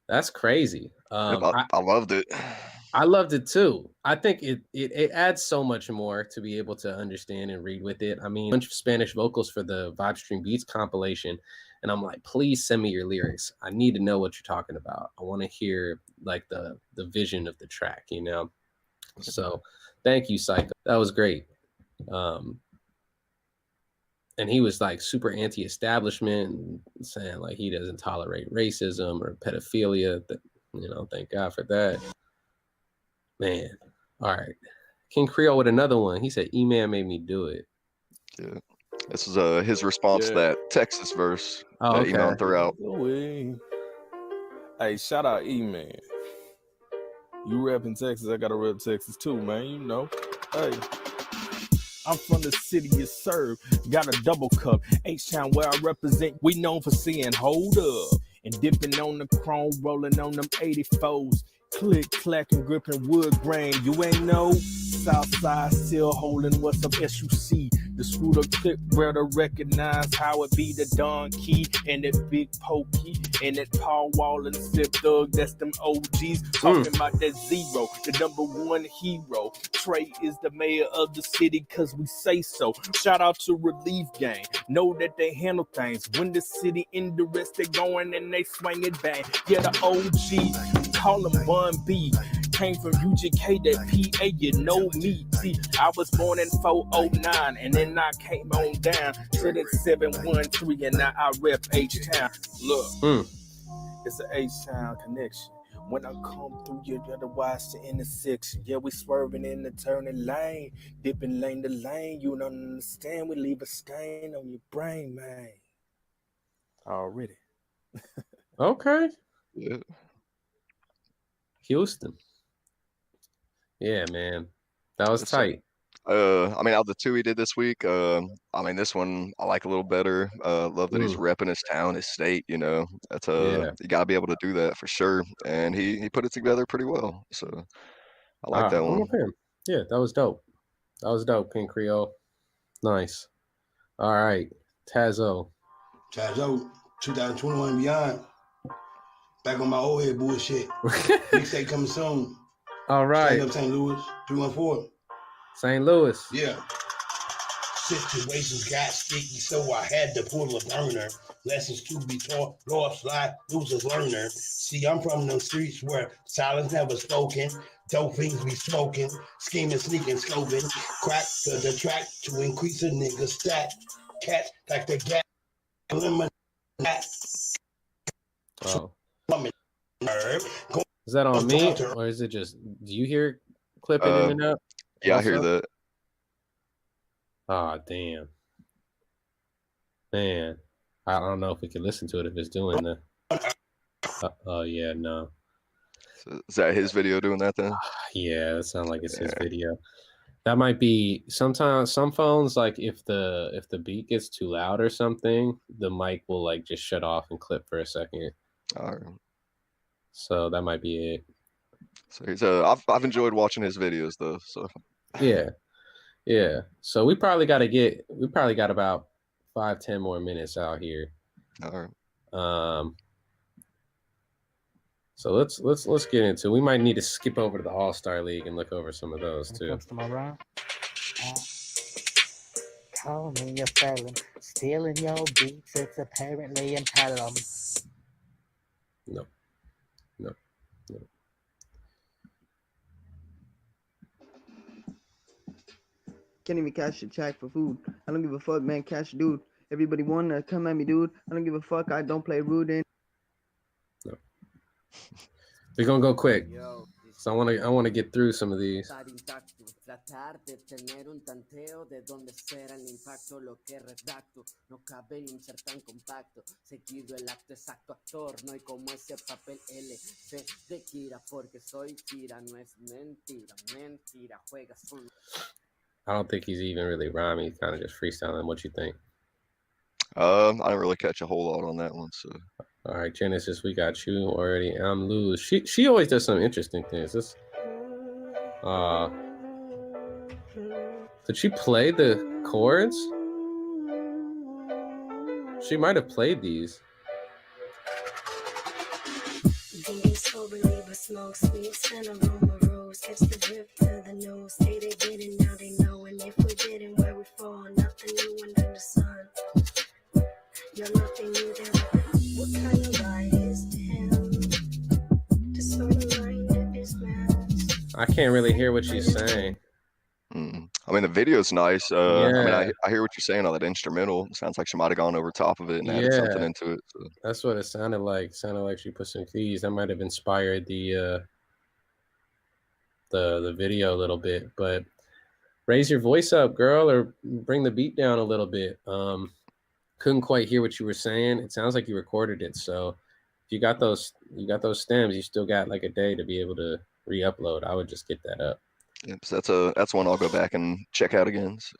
That's crazy. I loved it. I loved it too. I think it adds so much more to be able to understand and read with it. I mean, a bunch of Spanish vocals for the Vibe Stream Beats compilation, and I'm like, please send me your lyrics. I need to know what you're talking about. I want to hear like the vision of the track, you know. So, thank you, Psycho. That was great. And he was like super anti-establishment, saying like he doesn't tolerate racism or pedophilia. You know, thank God for that. Man, all right. King Creole with another one. He said, "E-Man made me do it." Yeah, this is his response to that Texas verse that E-Man threw out. Hey, shout out E-Man. You repping Texas, I gotta rep Texas too, man. You know. Hey. I'm from the city you serve, got a double cup. H-Town where I represent, we known for seeing hold up. And dipping on the chrome, rolling on them 84s. Click, clack, and gripping wood grain. You ain't know? Southside still holding what's up SUC. The screwed up clip brother recognize how it be the Don Key and that Big Pokey and that Paul Wall and Slip Thug. That's them OGs talking about that Zero, the #1 hero. Trey is the mayor of the city cause we say so. Shout out to Relief Gang. Know that they handle things. When the city in the rest they going and they swing it bang. Yeah, the OG, call them Bun B. Came from UGK, that PA, you know me. See, I was born in 409, and then I came on down to that 713, and now I rep H-Town. Look, it's an H-Town connection. When I come through, you're otherwise the intersection. Yeah, we swerving in the turning lane, dipping lane to lane. You don't understand, we leave a stain on your brain, man. Already. Okay. Yeah. Houston. Yeah, man. That was tight. I mean, out of the two he did this week, I mean, this one I like a little better. Love that he's repping his town, his state. You know, that's you gotta be able to do that for sure. And he put it together pretty well. So I like that one. Okay. Yeah, that was dope. That was dope, King Creole. Nice. All right, Tazo. 2021 and beyond. Back on my old head bullshit. Mixtape coming soon. All right. Stand up St. Louis, 314. St. Louis. Yeah. Situations got sticky, so I had to pull a burner. Lessons to be taught, lost life, losers learner. See, I'm from them streets where silence never spoken. Dope things be smoking, scheming, sneaking, scoping. Crack the track to increase a nigga stat. Catch like the gas. Oh. Is that on me, or is it just? Do you hear clipping in and out? Yeah, I hear that. Oh, damn. Man, I don't know if we can listen to it if it's doing that. Oh, yeah, no. So is that his video doing that then? Yeah, it sounds like it's his video. That might be sometimes some phones, like if the beat gets too loud or something, the mic will like just shut off and clip for a second. All right. So that might be it. So he's I've enjoyed watching his videos though. So yeah. So we probably got about 5-10 more minutes out here. All right. So let's get into. We might need to skip over to the All-Star League and look over some of those too. Comes to my round. Call me a felon, stealing your beats. It's apparently entitled. No. Can't even cash a check for food. I don't give a fuck, man. Cash, dude. Everybody wanna come at me, dude. I don't give a fuck. I don't play rude. We're gonna go quick. So I wanna get through some of these. Tratar de tener un tanteo de dónde será el impacto, lo que redacto, no cabe en un ser tan compacto, seguido el acto exacto, actor, no hay como ese papel L, C de Kira, porque soy Kira, no es mentira, mentira, juegas un... I don't think he's even really rhyming. He's kind of just freestyling. What you think? I didn't really catch a whole lot on that one. So, all right, Genesis, we got you already. I'm Luz. She always does some interesting things. This, did she play the chords? She might have played these. Smoke sweets and aroma rose. Catch the drip to the nose. Say they did it, now they know. And if we didn't, where we fall, nothing new under the sun. You're nothing new there. What kind of lie is him? To sort of mind his mouth. I can't really hear what she's saying. I mean, the video's nice. I mean, I hear what you're saying on that instrumental. It sounds like she might have gone over top of it and added something into it. So. That's what it sounded like. It sounded like she put some keys. That might have inspired the video a little bit. But raise your voice up, girl, or bring the beat down a little bit. Couldn't quite hear what you were saying. It sounds like you recorded it. So if you got those stems, you still got like a day to be able to re-upload. I would just get that up. Yep, so that's one I'll go back and check out again. So.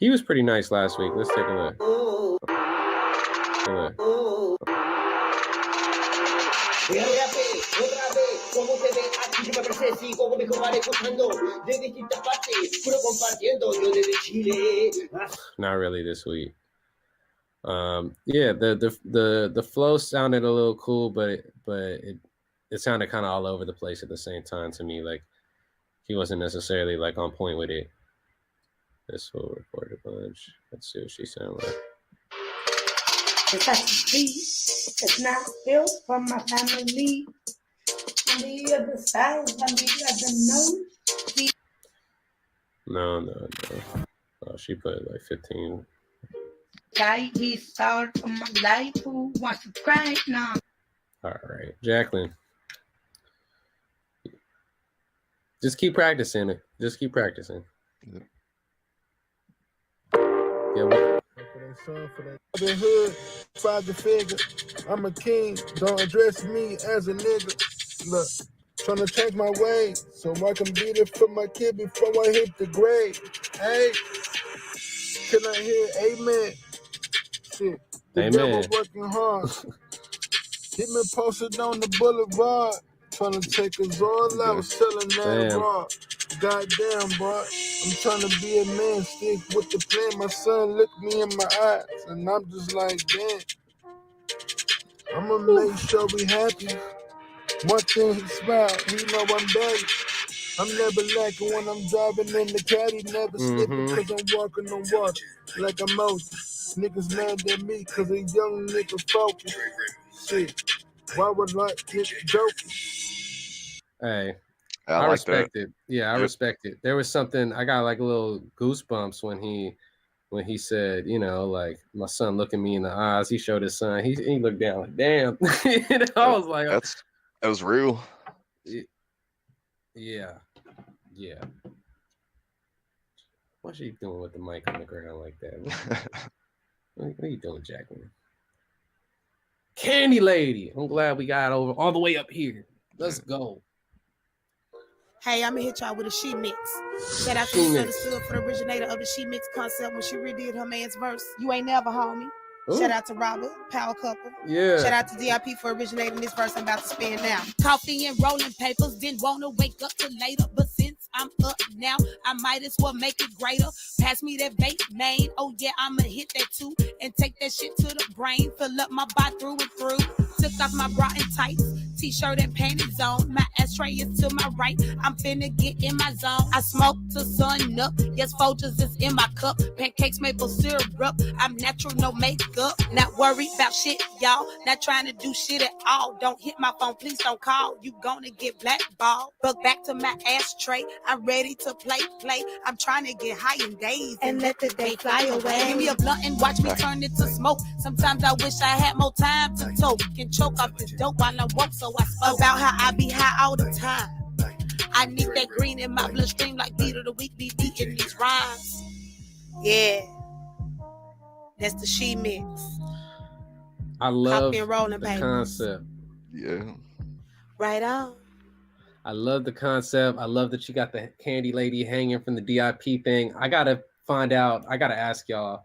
He was pretty nice last week. Let's take a look. Not really this week. Yeah, the flow sounded a little cool, but it sounded kind of all over the place at the same time to me. Like he wasn't necessarily like on point with it. This will record a bunch. Let's see what she sounds like. It's not built for my family. On the other side, on the other nose. No. Oh, she put like 15. Guy, he's sorry for my life. Who wants to cry now? All right, Jacqueline. Just keep practicing it. Just keep practicing. Yeah. I've been hood, father figure. I'm a king. Don't address me as a nigga. Look, trying to change my ways so I can be there for my kid before I hit the grave. Hey, can I hear amen? Shit, the devil working hard. Hit me posted on the boulevard. Trying to take us all out, selling that raw. Goddamn, bro. I'm trying to be a man, stick with the plan. My son looked me in my eyes, and I'm just like, damn. I'm gonna make sure we happy. One thing, he smiled, he know I'm back. I'm never lacking when I'm driving in the caddy, never slipping cause I'm walking on water like a Moses. Niggas mad at me cause a young nigga focused. Shit, why would I get joking? Hey, I like respect that. it. Yeah, I respect it. There was something, I got like a little goosebumps when he said, you know, like my son looking me in the eyes. He showed his son. He looked down like, damn. I was like, that was real. Yeah. What's she doing with the mic on the ground like that? What are you doing, Jacqueline? Candy Lady. I'm glad we got over all the way up here. Let's go. Hey, I'm gonna hit y'all with a she mix. Shout out to Misunderstood for the originator of the she mix concept when she redid her man's verse. You ain't never, homie. Ooh. Shout out to Robert, Power Couple. Yeah. Shout out to DIP for originating this verse I'm about to spin now. Coffee and rolling papers, didn't want to wake up till later, but since I'm up now, I might as well make it greater. Pass me that vape, man. Oh yeah, I'ma hit that too and take that shit to the brain. Fill up my body through and through. Took off my bra and tights, t-shirt and panties on. My ashtray is to my right. I'm finna get in my zone. I smoke to sun up. Yes, Folgers is in my cup. Pancakes, maple syrup. I'm natural, no makeup. Not worried about shit, y'all. Not trying to do shit at all. Don't hit my phone, please don't call. You gonna get blackballed. But back to my ashtray. I'm ready to play. I'm trying to get high in days and let the day fly away. Give me a blunt and watch me turn it to smoke. Sometimes I wish I had more time to toke and choke off the dope while I walk so so I spoke about how I be high all the time. I need that green in my bloodstream like beat of the week, be beating these rhymes. Yeah, that's the She Mix. I love Copy and rolling, the baby. concept. Yeah. Right on. I love the concept. I love that you got the candy lady hanging from the DIP thing. I gotta find out. I gotta ask y'all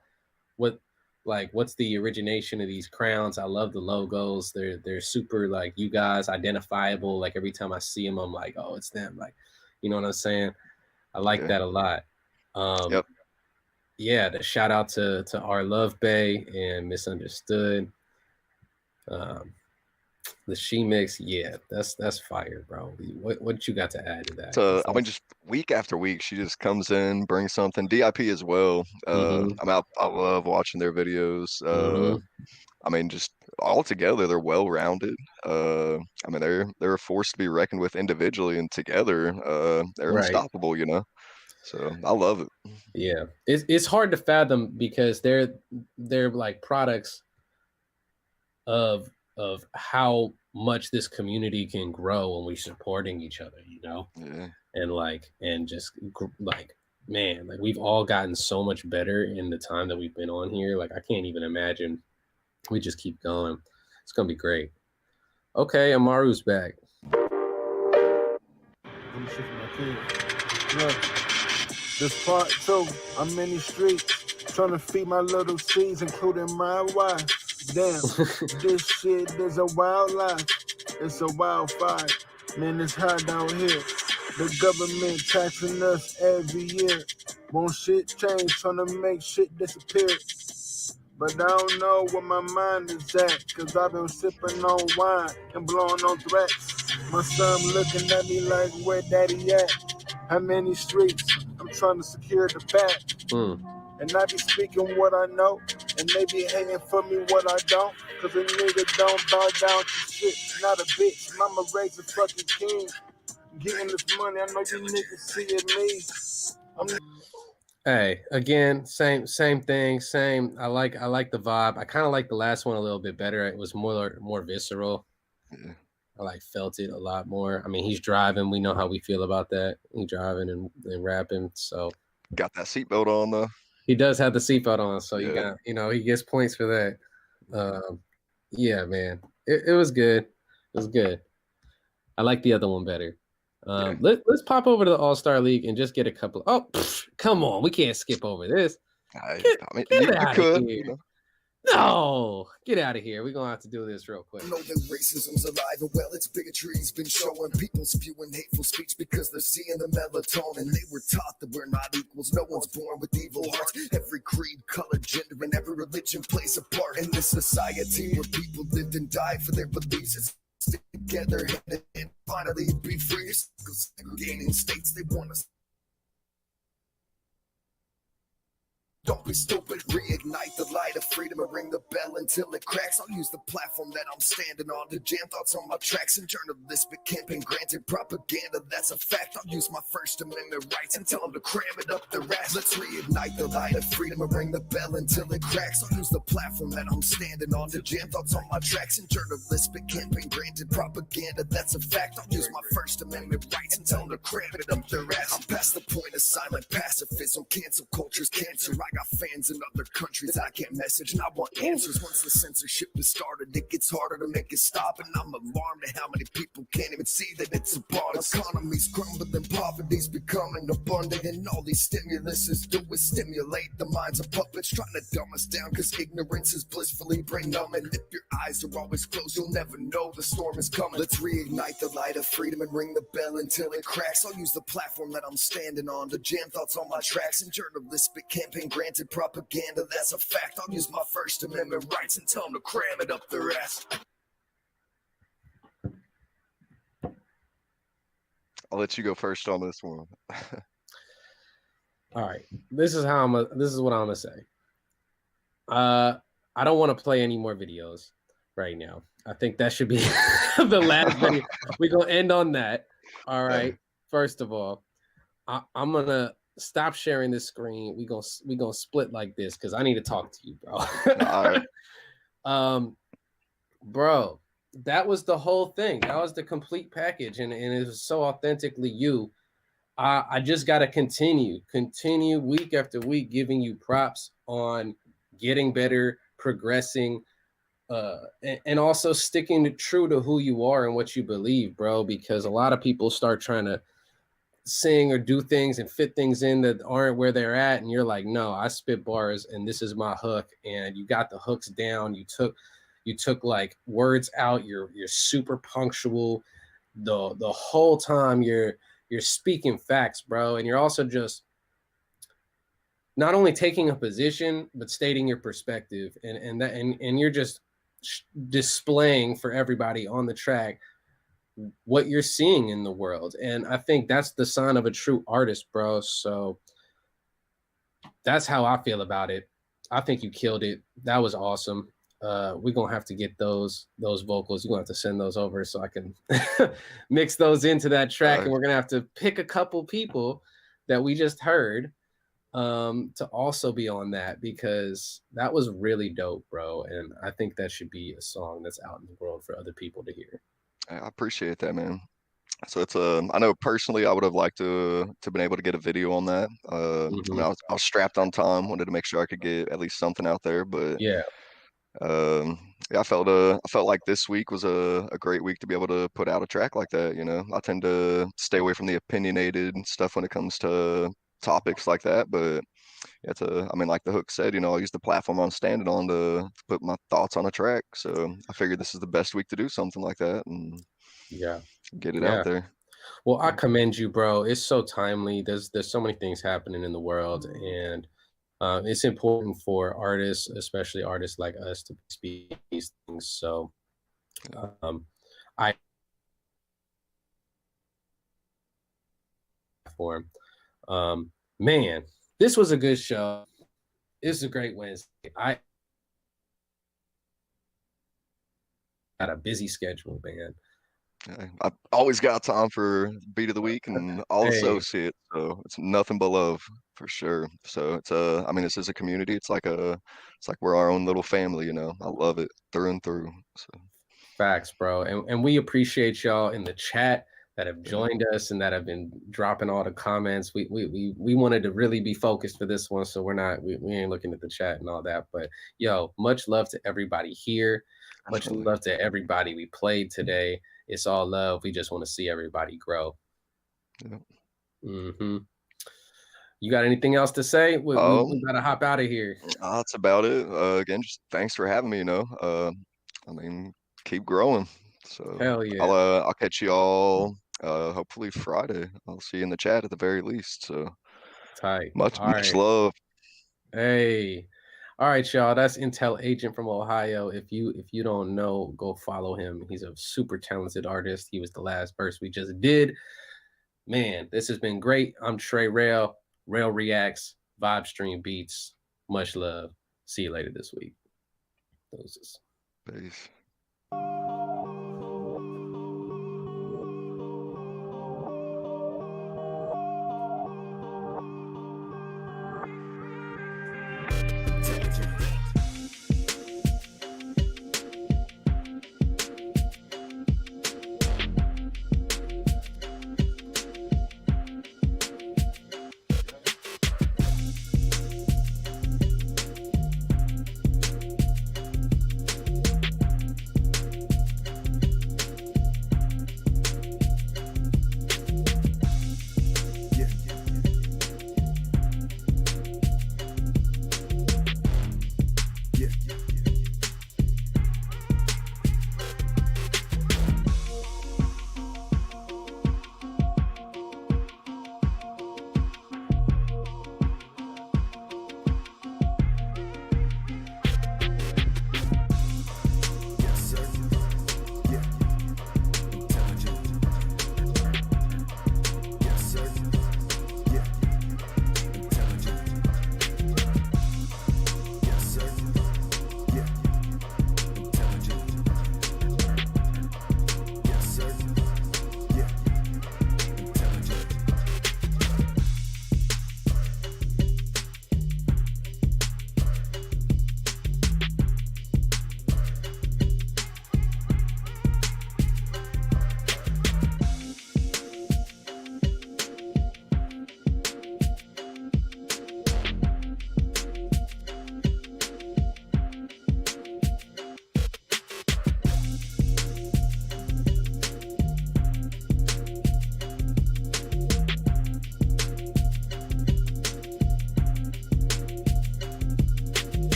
what's the origination of these crowns. I love the logos. They're super like you guys identifiable. Like every time I see them, I'm like, oh, it's them. Like, you know what I'm saying? I like that a lot. Yep. Yeah, the shout out to our Love Bay and Misunderstood. The She Mix, yeah, that's fire, bro. What you got to add to that? So I mean, just week after week, she just comes in, brings something. DIP as well. I love watching their videos. I mean, just all together, they're well rounded. I mean, they're a force to be reckoned with individually, and together, they're Right. unstoppable. You know, so I love it. Yeah, it's hard to fathom because they're like products of how much this community can grow when we're supporting each other, you know. Yeah. And just like, man, like we've all gotten so much better in the time that we've been on here. Like I can't even imagine. We just keep going. It's gonna be great. Okay, Amaru's back. I'm shit for my kids. Look, this part 2. I'm in these streets trying to feed my little seeds, including my wife. Damn, this shit is a wildlife. It's a wildfire. Man, it's hot out here. The government taxing us every year. Won't shit change, trying to make shit disappear. But I don't know where my mind is at, cause I've been sipping on wine and blowing on threats. My son looking at me like, where daddy at? How many streets? I'm trying to secure the bag. And I be speaking what I know, and they be hating for me what I don't. Cause a nigga don't bow down to shit, not a bitch. Mama raised a fucking king. Getting this money, I know you niggas see it me. Hey, again, same thing, same. I like the vibe. I kind of like the last one a little bit better. It was more visceral. Yeah. I like felt it a lot more. I mean, he's driving. We know how we feel about that. He's driving and rapping. So got that seatbelt on though. He does have the seatbelt on, so Yeah. you got he gets points for that. Yeah, man, it was good. It was good. I like the other one better. Let's pop over to the All-Star League and just get a couple. Oh, come on, we can't skip over this. Get out of here. You know. No, get out of here. We're gonna have to do this real quick. Know that racism's alive and well, its bigotry's been showing. People spewing hateful speech because they're seeing the melatonin. They were taught that we're not equals. No one's born with evil hearts. Every creed, color, gender, and every religion plays a part in this society where people lived and died for their beliefs. It's stick together and finally be free. Segregating states, they want us. Don't be stupid, reignite the light of freedom and ring the bell until it cracks. I'll use the platform that I'm standing on to jam thoughts on my tracks and journalistic campaign granted propaganda. That's a fact. I'll use my First Amendment rights and tell them to cram it up their ass. Let's reignite the light of freedom and ring the bell until it cracks. I'll use the platform that I'm standing on to jam thoughts on my tracks and journalistic campaign granted propaganda. That's a fact. I'll use my First Amendment rights and tell them to cram it up their ass. I'm past the point of silent pacifism. Cancel culture's cancer. I got fans in other countries I can't message and I want answers. Once the censorship is started, it gets harder to make it stop. And I'm alarmed at how many people can't even see that it's upon us. Economy's crumbling, poverty's becoming abundant, and all these stimuluses do is stimulate the minds of puppets, trying to dumb us down because ignorance is blissfully brain numb. And if your eyes are always closed, you'll never know the storm is coming. Let's reignite the light of freedom and ring the bell until it cracks. I'll use the platform that I'm standing on to jam thoughts on my tracks and journalistic campaign granted propaganda. That's a fact. I'll use my First Amendment rights and tell them to cram it up their ass. I'll let you go first on this one. All right, this is what I'm gonna say. I don't want to play any more videos right now. I think that should be the last video. We're gonna end on that. All right. First of all, I'm gonna stop sharing this screen. We gonna split like this because I need to talk to you, bro. All right. Bro, that was the whole thing. That was the complete package, and it was so authentically you. I just got to continue week after week, giving you props on getting better, progressing, and also sticking true to who you are and what you believe, bro. Because a lot of people start trying to sing or do things and fit things in that aren't where they're at, and you're like, no, I spit bars, and this is my hook, and you got the hooks down. You took like words out. You're super punctual. The whole time you're speaking facts, bro, and you're also just not only taking a position but stating your perspective, and you're just displaying for everybody on the track what you're seeing in the world. And I think that's the sign of a true artist, bro. So that's how I feel about it. I think you killed it. That was awesome. We're gonna have to get those vocals. You're gonna have to send those over so I can mix those into that track. And we're gonna have to pick a couple people that we just heard to also be on that, because that was really dope, bro. And I think that should be a song that's out in the world for other people to hear. I appreciate that, man. So it's I know personally I would have liked to been able to get a video on that. I mean, I was strapped on time, wanted to make sure I could get at least something out there, but yeah, yeah, I felt like this week was a great week to be able to put out a track like that. You know, I tend to stay away from the opinionated stuff when it comes to topics like that, but it's I mean, like the hook said, you know, I'll use the platform I'm standing on to put my thoughts on a track. So I figured this is the best week to do something like that and yeah, get it out there. Well, I commend you, bro. It's so timely. There's so many things happening in the world, and it's important for artists, especially artists like us, to speak these things. So, I for him. Man, this was a good show. This is a great Wednesday. I got a busy schedule, man. I always got time for beat of the week and all associates, so it's nothing but love for sure. So it's I mean, this is a community. It's like we're our own little family, you know. I love it through and through. So facts, bro, and we appreciate y'all in the chat that have joined us and that have been dropping all the comments. We wanted to really be focused for this one, so we ain't looking at the chat and all that. But yo, much love to everybody here. Much love to everybody we played today. It's all love. We just want to see everybody grow. Yeah. You got anything else to say? We gotta hop out of here. That's about it. Again, just thanks for having me. You know, I mean, keep growing. So hell yeah. I'll catch you all hopefully Friday. I'll see you in the chat at the very least. So tight. Much love. Hey. All right, y'all. That's Intell Agent from Ohio. If you don't know, go follow him. He's a super talented artist. He was the last verse we just did. Man, this has been great. I'm Trey Rail. Rail Reacts, Vibe Stream Beats. Much love. See you later this week. Peace.